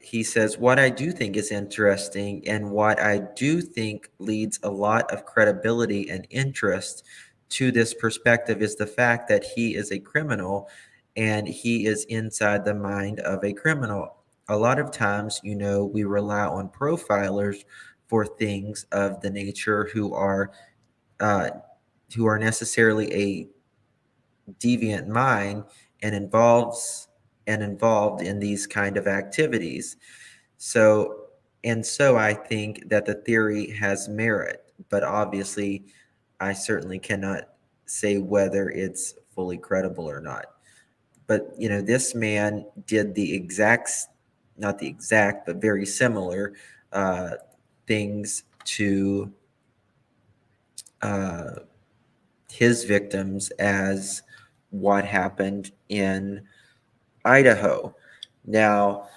He says, what I do think is interesting and what I do think leads a lot of credibility and interest to this perspective is the fact that he is a criminal and he is inside the mind of a criminal. A lot of times, we rely on profilers for things of the nature who are necessarily a deviant mind and involved in these kind of activities. So I think that the theory has merit, but obviously I certainly cannot say whether it's fully credible or not. But this man did not the exact, but very similar things to his victims as what happened in Idaho. Now,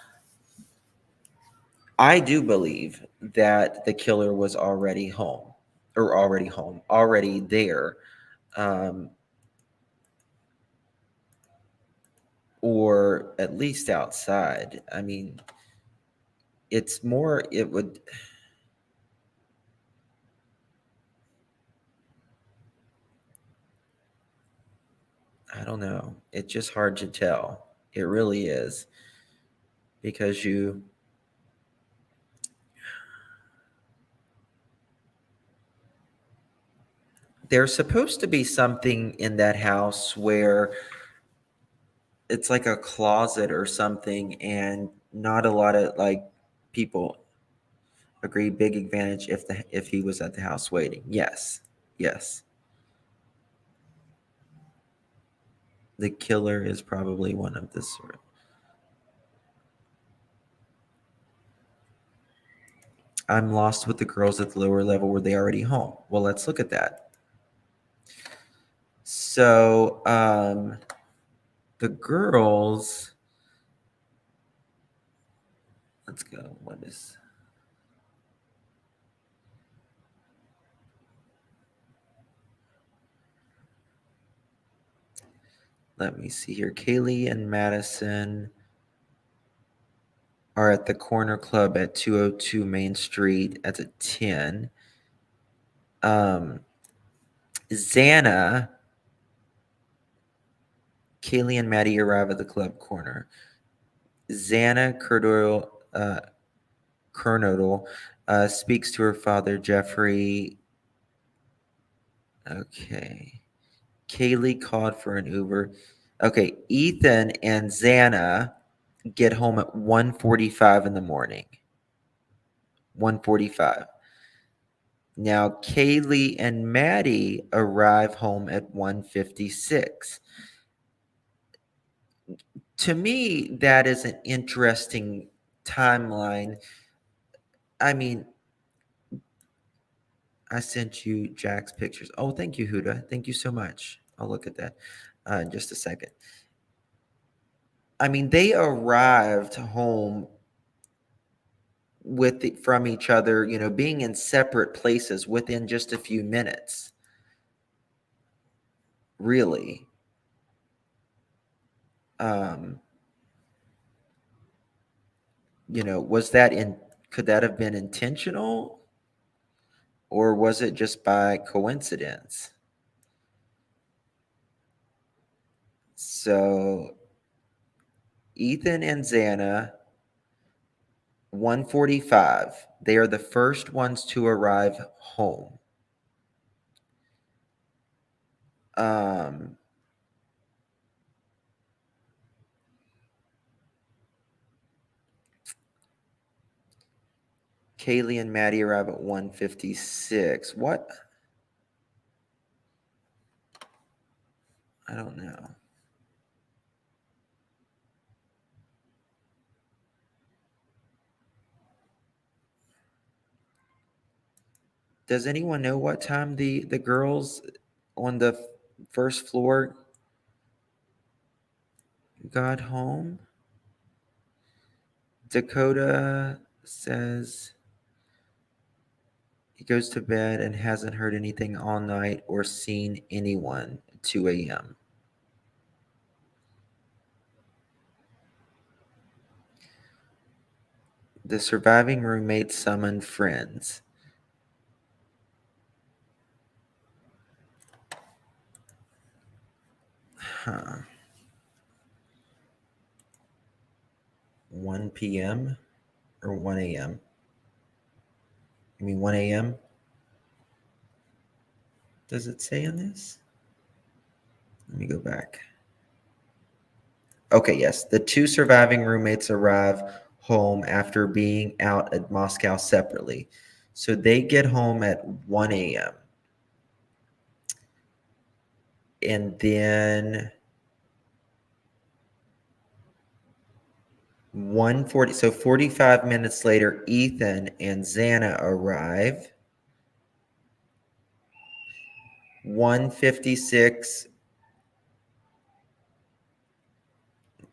I do believe that the killer was already already there, um, or at least outside. I mean, it's more, it would, I don't know. It's just hard to tell. It really is. Because there's supposed to be something in that house where it's like a closet or something, and not a lot of people agree. Big advantage if he was at the house waiting. Yes. The killer is probably one of the sort. I'm lost with the girls at the lower level. Were they already home? Well, let's look at that. So, the girls, let's go. Let me see here. Kaylee and Madison are at the corner club at 202 Main Street at a 10. Xana, Kaylee and Maddie arrive at the club corner. Xana Kernodle speaks to her father, Jeffrey. Okay. Kaylee called for an Uber. Okay. Ethan and Xana get home at 1:45 in the morning. 1:45. Now, Kaylee and Maddie arrive home at 1:56. To me, that is an interesting timeline. I mean, I sent you Jack's pictures. Oh, thank you, Huda. Thank you so much. I'll look at that in just a second. I mean, they arrived home from each other, being in separate places within just a few minutes. Really. Could that have been intentional? Or was it just by coincidence? So Ethan and Xana, 1:45. They are the first ones to arrive home. Kaylee and Maddie arrive at 1:56. What? I don't know. Does anyone know what time the girls on the first floor got home? Dakota says he goes to bed and hasn't heard anything all night or seen anyone at 2 a.m. The surviving roommate summoned friends. Huh. 1 p.m. or 1 a.m.? You mean 1 a.m.? Does it say on this? Let me go back. Okay, yes. The two surviving roommates arrive home after being out at Moscow separately. So they get home at 1 a.m. And then 1:40, so 45 minutes later, Ethan and Xana arrive. 1:56,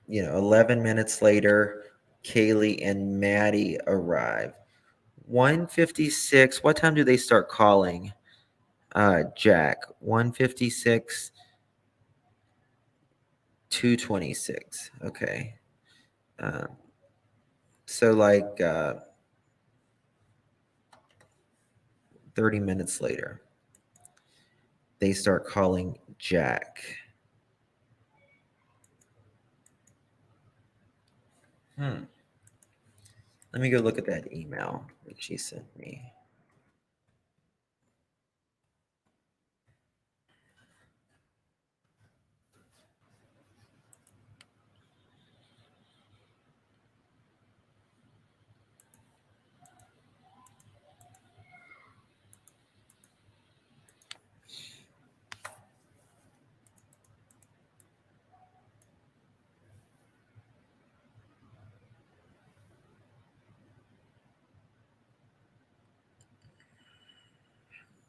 11 minutes later, Kaylee and Maddie arrive. 1:56, what time do they start calling Jack? 1:56, 2:26. Okay. So like 30 minutes later, they start calling Jack. Let me go look at that email that she sent me.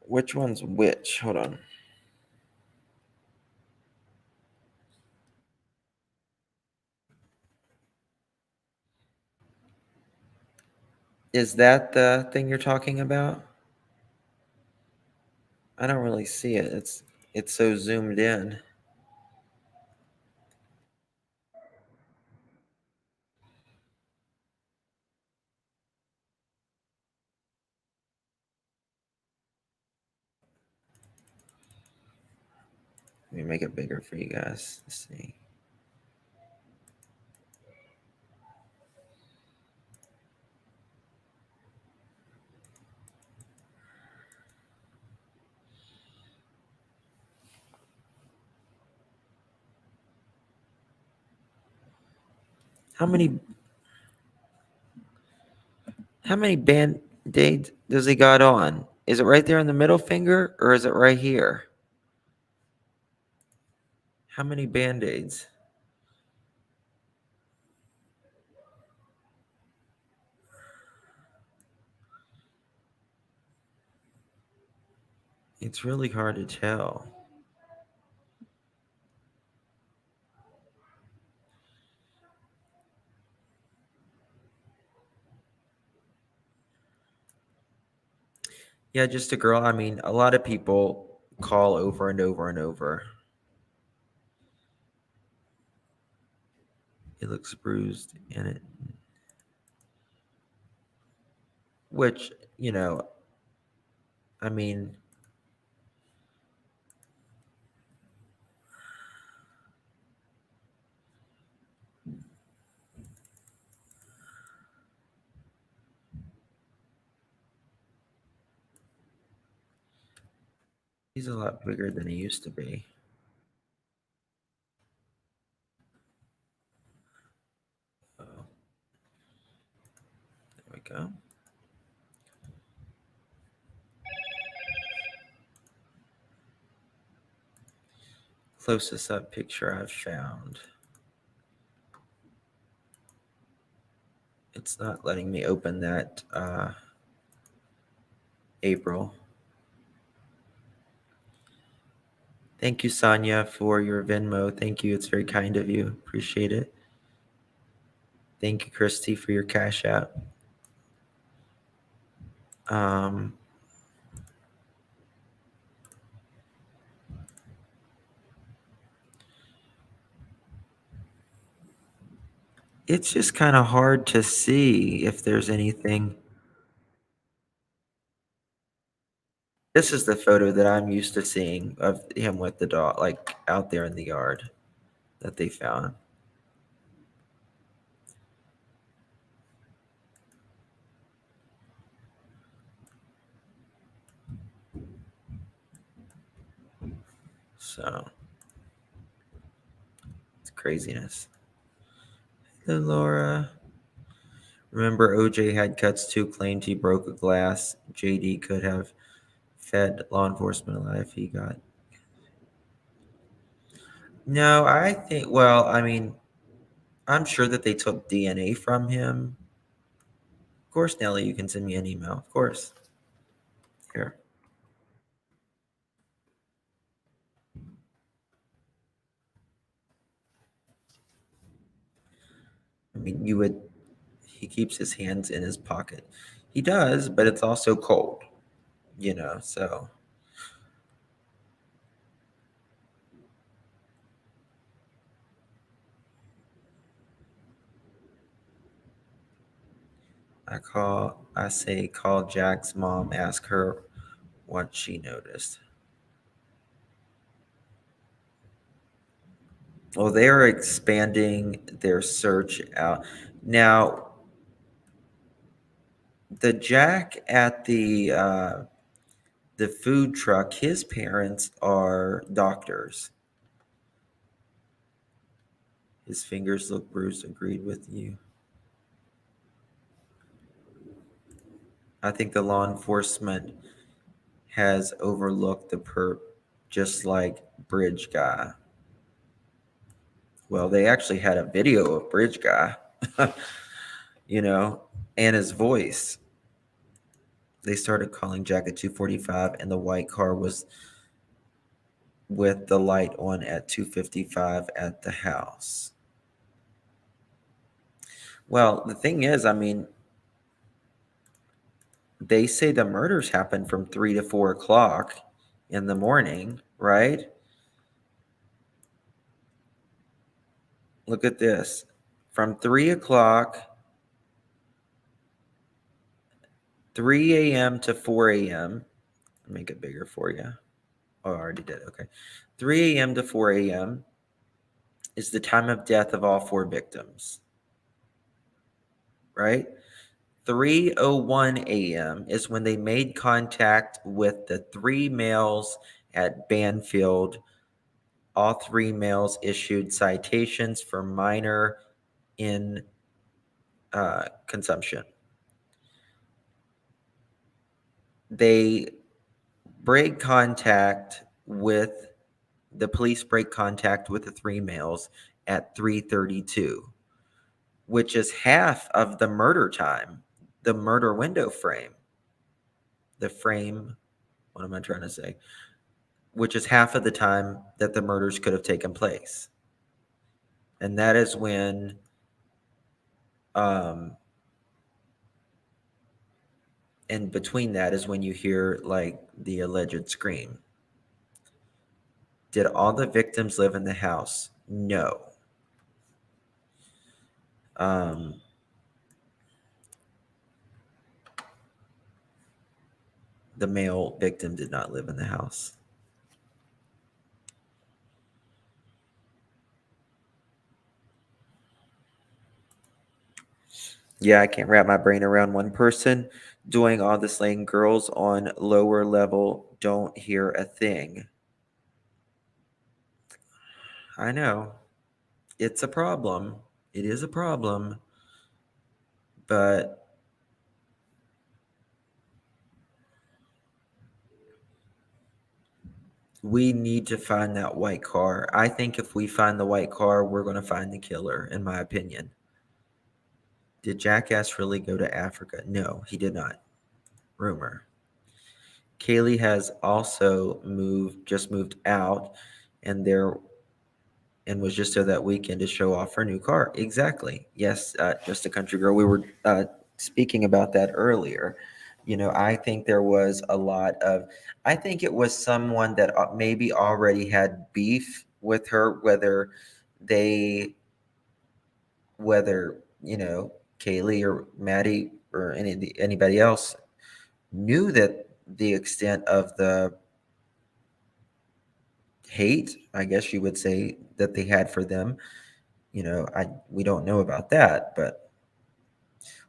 Which one's which? Hold on. Is that the thing you're talking about? I don't really see it. It's so zoomed in. Let me make it bigger for you guys to see. How many band-aids does he got on? Is it right there in the middle finger or is it right here? How many band-aids? It's really hard to tell. Yeah, just a girl. I mean, a lot of people call over and over and over. It looks bruised in it. Which, I mean, he's a lot bigger than he used to be. Oh. There we go. closest up picture I've found. It's not letting me open that April. Thank you, Sonia, for your Venmo. Thank you. It's very kind of you. Appreciate it. Thank you, Christy, for your Cash App. It's just kind of hard to see if there's anything. This is the photo that I'm used to seeing of him with the dog, like out there in the yard that they found. So it's craziness. Hey, Laura. Remember, OJ had cuts too, claimed he broke a glass. JD could have fed law enforcement alive if he got. No, I think, well, I mean, I'm sure that they took DNA from him. Of course, Nelly, you can send me an email. Of course. Here. I mean, he keeps his hands in his pocket. He does, but it's also cold, so. I say call Jack's mom, ask her what she noticed. Well, they're expanding their search out. Now, the Jack at the food truck, his parents are doctors. His fingers look bruised. Agreed with you. I think the law enforcement has overlooked the perp, just like Bridge Guy. Well, they actually had a video of Bridge Guy, and his voice. They started calling Jack at 2:45, and the white car was with the light on at 2:55 at the house. Well, the thing is, I mean, they say the murders happened from 3 to 4 o'clock in the morning, right? Look at this. From 3 o'clock, 3 a.m. to 4 a.m. Make it bigger for you. Oh, I already did. Okay. 3 a.m. to 4 a.m. is the time of death of all 4 victims, right? 3:01 a.m. is when they made contact with the 3 males at Banfield. All 3 males issued citations for minor in consumption. They break contact with the police break contact with the 3 males at 3:32, which is half of the murder time, the murder window frame. The frame, what am I trying to say? Which is half of the time that the murders could have taken place. And that is when and between that is when you hear like the alleged scream. Did all the victims live in the house? No. The male victim did not live in the house. Yeah, I can't wrap my brain around one person doing all this, laying girls on lower level don't hear a thing. I know. It's a problem. It is a problem. But We need to find that white car. I think if we find the white car, we're going to find the killer, in my opinion. Did Jackass really go to Africa? No, he did not. Rumor. Kaylee has also just moved out, and was just there that weekend to show off her new car. Exactly. Yes, just a country girl. We were speaking about that earlier. I think there was a lot of. I think it was someone that maybe already had beef with her, whether Kaylee or Maddie or anybody else knew that the extent of the hate, I guess you would say, that they had for them. We don't know about that, but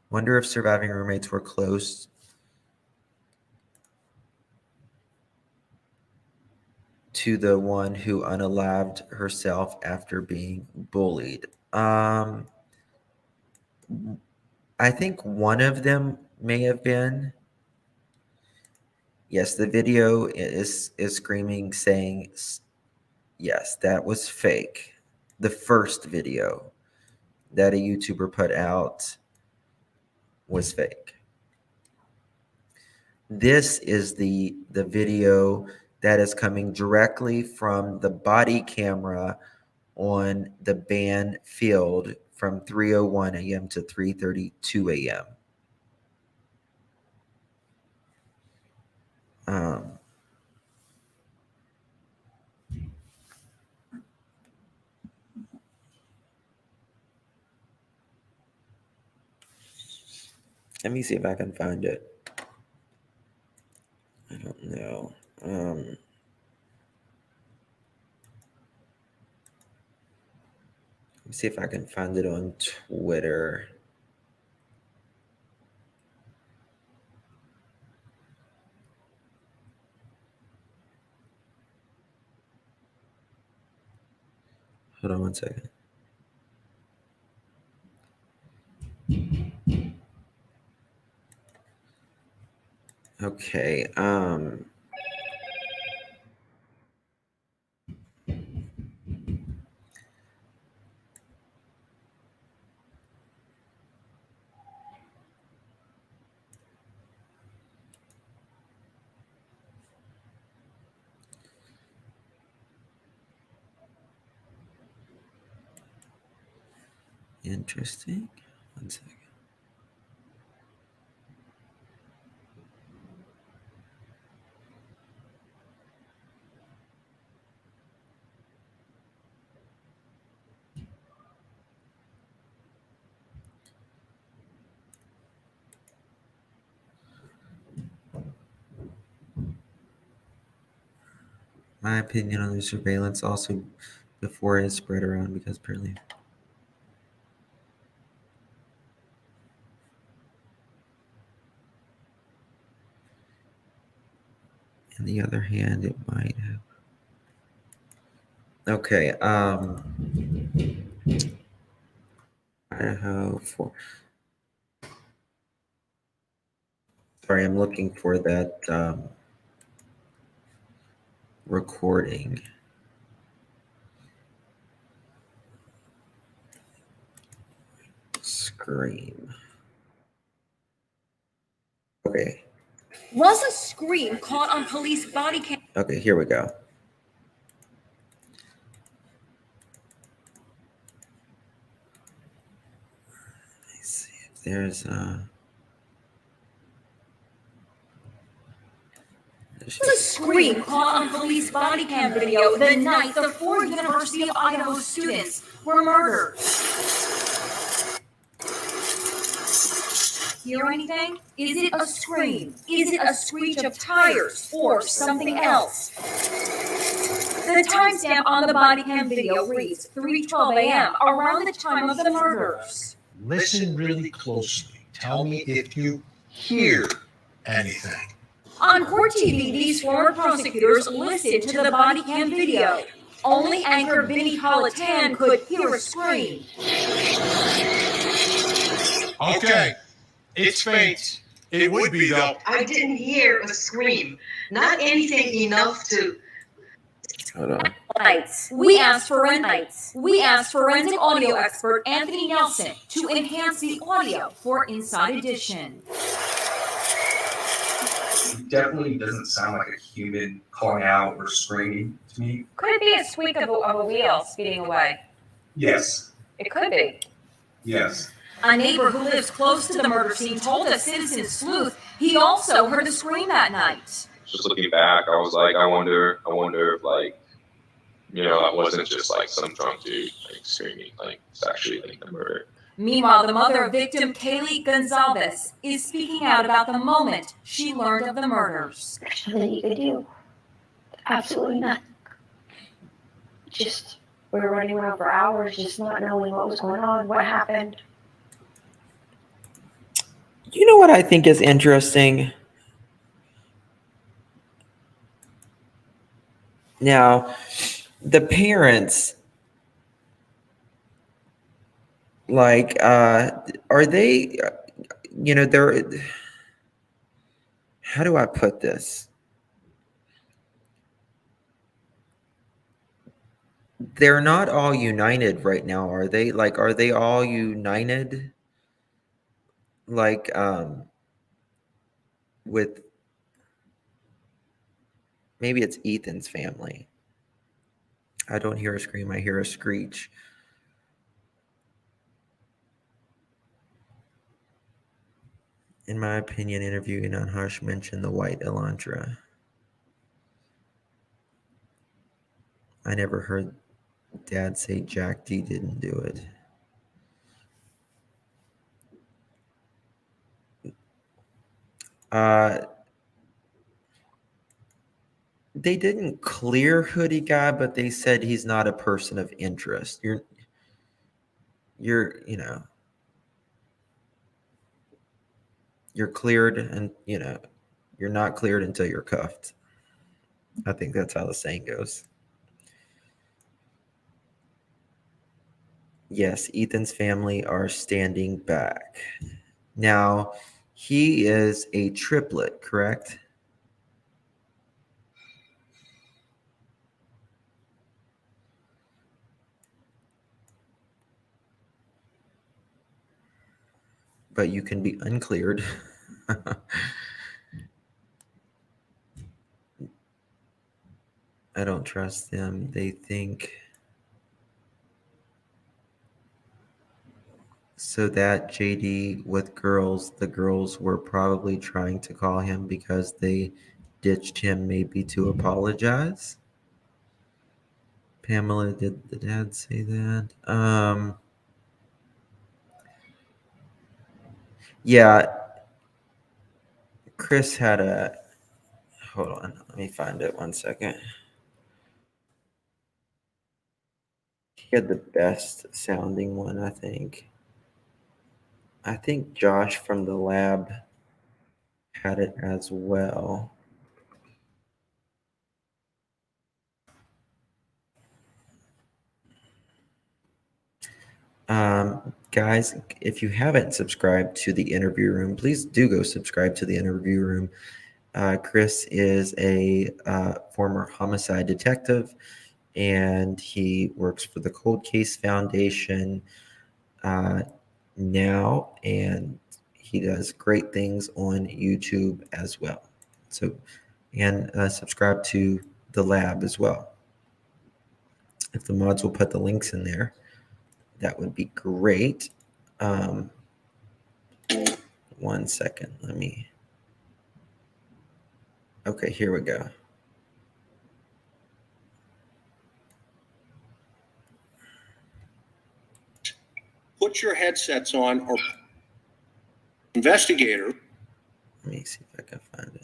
wonder if surviving roommates were close to the one who unalived herself after being bullied. I think one of them may have been. Yes, the video is screaming, saying, yes, that was fake. The first video that a YouTuber put out was fake. This is the video that is coming directly from the body camera on the band field from 3:01 a.m. to 3:32 a.m. Let me see if I can find it. I don't know. Let me see if I can find it on Twitter. Hold on one second. Okay. Interesting. One second. My opinion on the surveillance also before it spread around, because apparently on the other hand it might have. Okay, Idaho for. Sorry, I'm looking for that recording. Scream. Okay. Was a scream caught on police body cam? Okay, here we go. Let's see if there's Was a scream caught on police body cam video the night the 4 University of Idaho students were murdered. Hear anything? Is it a scream? Is it a screech of tires or something else? The timestamp on the body cam video reads 3:12 a.m. around the time of the murders. Listen really closely. Tell me if you hear anything. On court TV, these former prosecutors listened to the body cam video. Only anchor Vinny Politan could hear a scream. Okay, it's faint. It would be though. I didn't hear a scream. Not anything enough to Hold on. We asked forensic audio expert Anthony Nelson to enhance the audio for Inside Edition. It definitely doesn't sound like a human calling out or screaming to me. Could be a squeak of a wheel speeding away. Yes. It could be. Yes. A neighbor who lives close to the murder scene told us Citizen Sleuth he also heard the scream that night. Just looking back, I was like, I wonder if like, you know, that wasn't just like some drunk dude like screaming, like it's actually like the murder. Meanwhile, the mother of victim Kaylee Gonzalez is speaking out about the moment she learned of the murders. There's nothing you could do. Absolutely nothing. Just, we were running around for hours, just not knowing what was going on, what happened. You know what I think is interesting? Now, the parents, like, are they, you know, they're, how do I put this? They're not all united right now, are they? Like, are they all united? Like, with, maybe it's Ethan's family. I don't hear a scream, I hear a screech. In my opinion, interviewing on Hush mentioned the white Elantra. I never heard Dad say Jack D didn't do it. They didn't clear Hoodie Guy, but they said he's not a person of interest. You're, you know, you're cleared and, you know, you're not cleared until you're cuffed. I think that's how the saying goes. Yes, Ethan's family are standing back. Now, he is a triplet, correct? But you can be uncleared. I don't trust them. They think so that JD with girls, the girls were probably trying to call him because they ditched him maybe to apologize. Pamela, did the dad say that? Yeah. Chris had a, hold on, let me find it 1 second. He had the best sounding one, I think. I think Josh from the lab had it as well. Guys, if you haven't subscribed to the interview room, please do go subscribe to the interview room. Chris is a former homicide detective, and he works for the Cold Case Foundation now, and he does great things on YouTube as well. So, and subscribe to the lab as well. If the mods will put the links in there, that would be great. 1 second, let me. Okay, here we go. Put your headsets on, or investigator. Let me see if I can find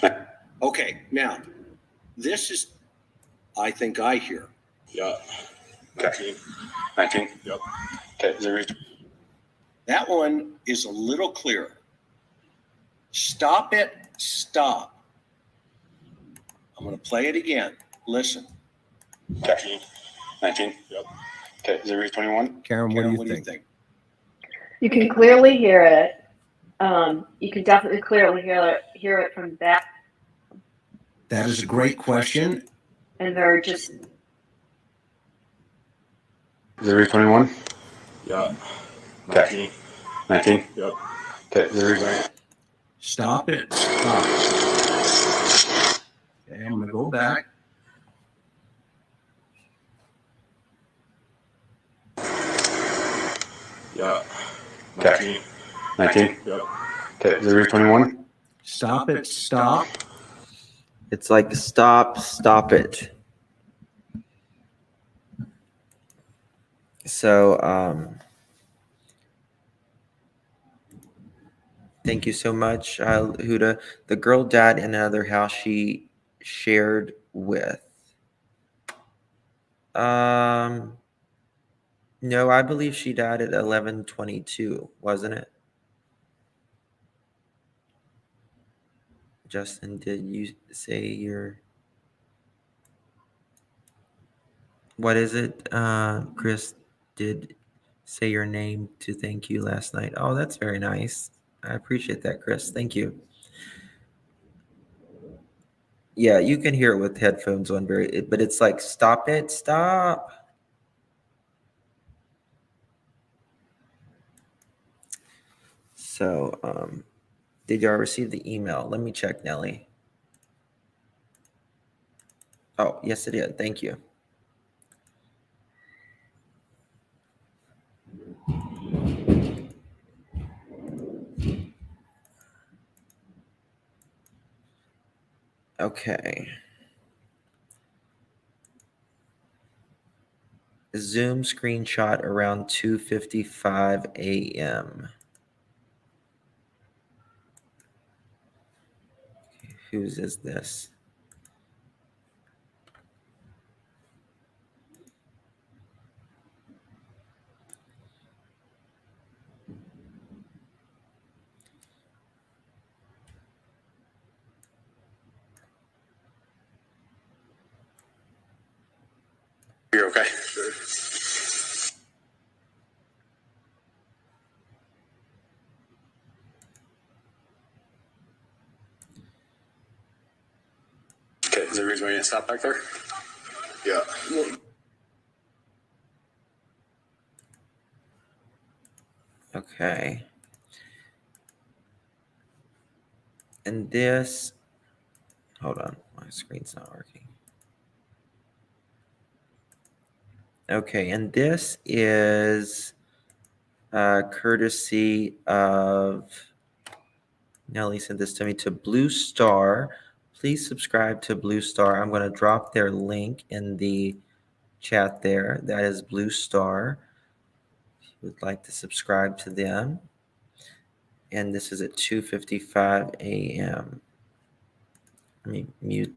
it. Okay, now, this is, I think I hear. Yeah. Okay. 19. Yep. Okay. Is there That one is a little clearer. Stop it. Stop. I'm going to play it again. Listen. Okay. 19. Yep. Okay. Is there 21? Karen, what do you think? You can clearly hear it. You can definitely clearly hear it from that. That is a great question. And they're just. Is it 21? Yeah. Okay. 19? Yep. Okay, is it Stop it. Stop. Okay, I'm going to go back. Yeah. Okay. 19? Yep. Okay, is it 21? Stop it. Stop. It's like stop it. So, thank you so much, Huda. The girl died in another house she shared with. No, I believe she died at 11:22, wasn't it? Justin, did you say your? What is it? Chris did say your name to thank you last night. Oh, that's very nice. I appreciate that, Chris. Thank you. Yeah, you can hear it with headphones on, but it's like stop it, stop. So, did y'all receive the email? Let me check, Nelly. Oh, yes, it did. Thank you. Okay. Zoom screenshot around 2:55 a.m. Whose is this? You're okay. Sure. Okay, is there a reason why you didn't stop back there? Yeah. Okay. And this, hold on, my screen's not working. Okay, and this is courtesy of Nelly sent this to me to Blue Star. Please subscribe to Blue Star. I'm going to drop their link in the chat there. That is Blue Star. If you would like to subscribe to them. And this is at 2:55 a.m. Let me mute.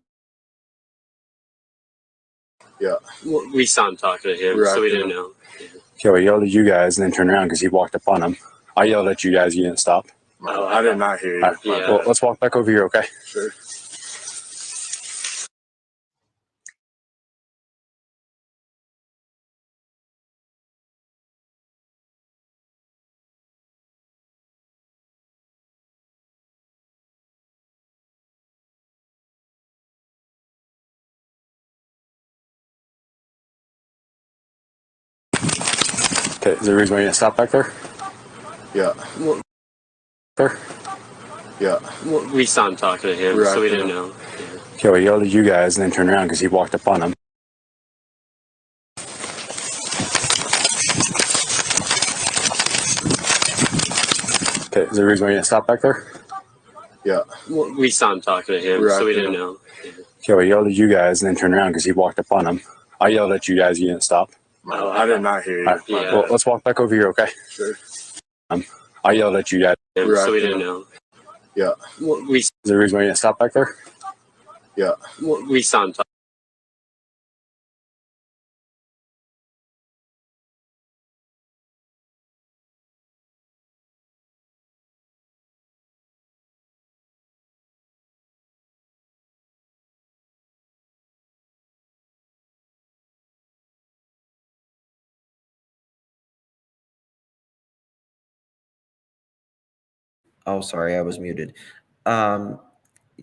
Yeah. We saw him talking to him, so we didn't know. Okay, well, I yelled at you guys and then turned around because he walked up on him. I yelled at you guys, you didn't stop. Oh, I did not hear you. All right, Yeah. well, let's walk back over here, okay? Sure. Okay, is there a reason why you didn't stop back there? Yeah. There? Yeah. We saw him talking to him, so we didn't know. Okay, well, I yelled at you guys and then turned around because he walked up on him. Okay, is there a reason why you didn't stop back there? Yeah. We saw him talking to him, so we didn't know. Okay, well, I yelled at you guys and then turned around because he walked up on him. I yelled at you guys, you didn't stop. Oh, I did not hear you. All right, Yeah. well, let's walk back over here, okay? Sure. I yelled at you guys. So we didn't know. Yeah. Is there a reason why you didn't stop back there? Yeah. We saw him talking. Oh, sorry, I was muted. Um,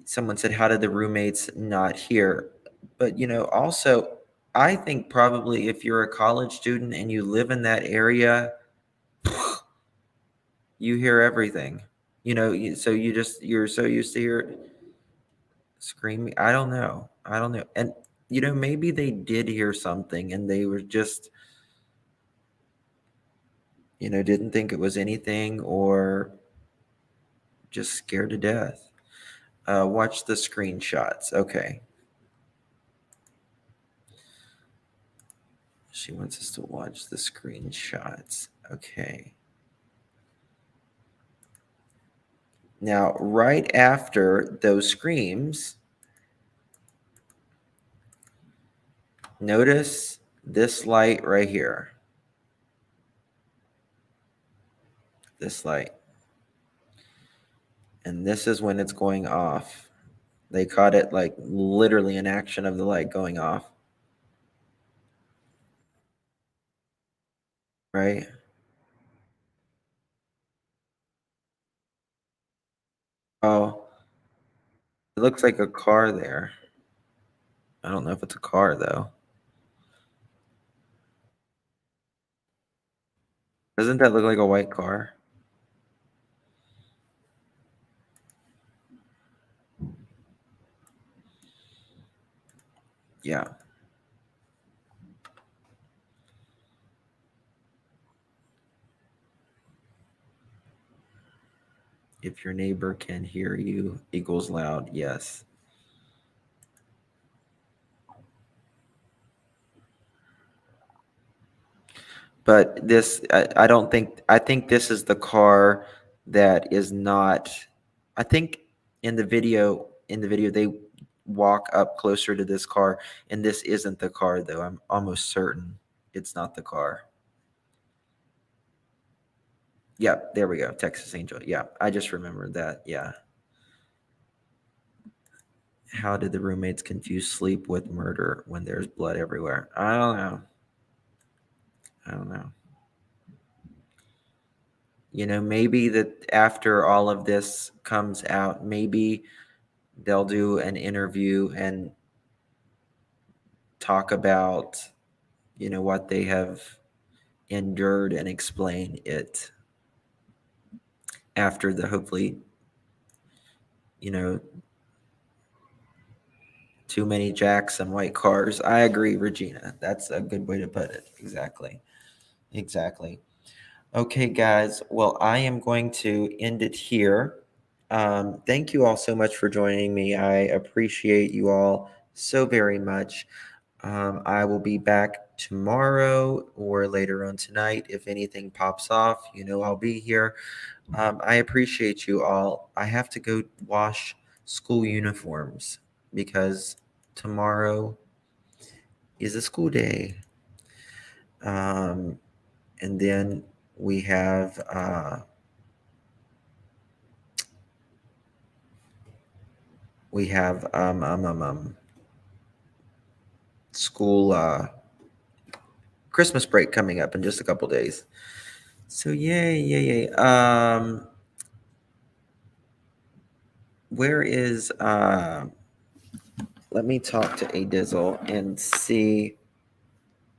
Someone said, how did the roommates not hear? But, also, I think probably if you're a college student and you live in that area, you hear everything. So you're so used to hear screaming. I don't know. And, maybe they did hear something and they were just, didn't think it was anything or just scared to death. Watch the screenshots. Okay. She wants us to watch the screenshots. Okay. Now, right after those screams, notice this light right here. This light. And this is when it's going off. They caught it like literally an action of the light going off. Right? Oh, it looks like a car there. I don't know if it's a car though. Doesn't that look like a white car? Yeah. If your neighbor can hear you equals loud, yes. But this, I don't think, I think this is the car that is not, I think in the video, they walk up closer to this car, and this isn't the car though. I'm almost certain it's not the car. Yeah, there we go. Texas Angel. Yeah, I just remembered that. Yeah. How did the roommates confuse sleep with murder when there's blood everywhere? I don't know. Maybe that after all of this comes out, maybe they'll do an interview and talk about, what they have endured and explain it after the hopefully, too many jacks and white cars. I agree, Regina. That's a good way to put it. Exactly. Okay, guys. Well, I am going to end it here. Thank you all so much for joining me. I appreciate you all so very much. I will be back tomorrow or later on tonight. If anything pops off, I'll be here. I appreciate you all. I have to go wash school uniforms because tomorrow is a school day. And then we have school Christmas break coming up in just a couple days. So yay. Where is let me talk to A Dizzle and see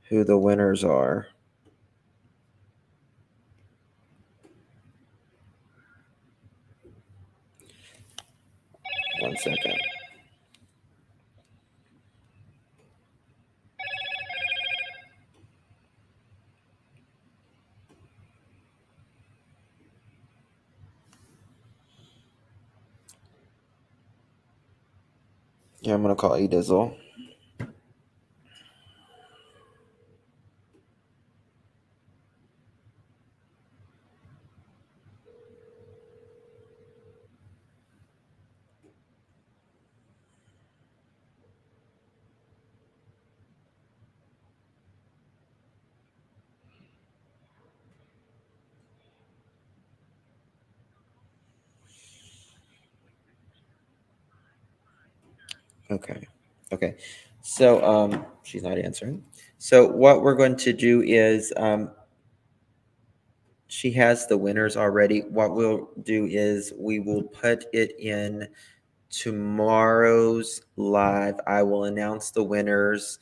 who the winners are. One second. Yeah, I'm gonna call A Dizzle. Okay. So she's not answering. So what we're going to do is she has the winners already. What we'll do is we will put it in tomorrow's live. I will announce the winners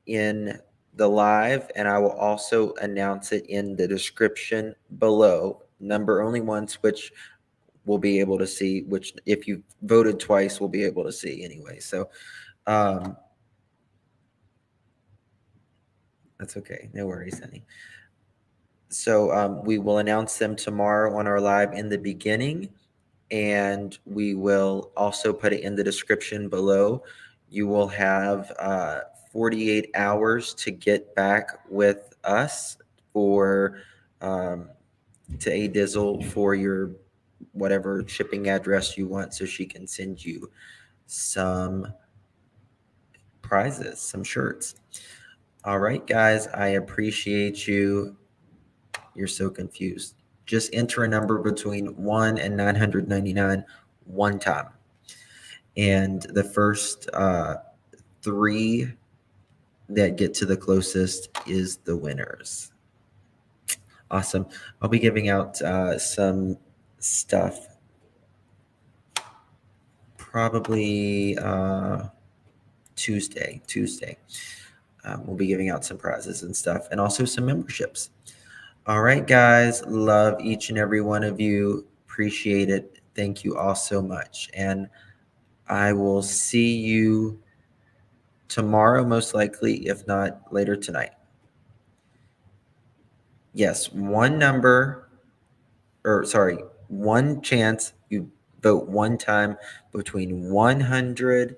in the live, and I will also announce it in the description below. Number only once, which we'll be able to see, which if you voted twice, we'll be able to see anyway. So that's okay. No worries, honey. So we will announce them tomorrow on our live in the beginning, and we will also put it in the description below. You will have 48 hours to get back with us for to A Dizzle for your whatever shipping address you want, so she can send you some prizes, some shirts. All right, guys, I appreciate you. You're so confused. Just enter a number between 1 and 999 one time. And the first 3 that get to the closest is the winners. Awesome. I'll be giving out some stuff probably Tuesday. We'll be giving out some prizes and stuff, and also some memberships. All right, guys. Love each and every one of you. Appreciate it. Thank you all so much. And I will see you tomorrow, most likely, if not later tonight. Yes, one chance. You vote one time between 100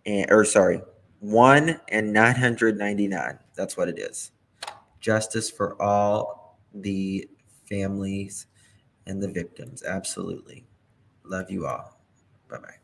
and, 1 and 999. That's what it is. Justice for all the families and the victims. Absolutely. Love you all. Bye-bye.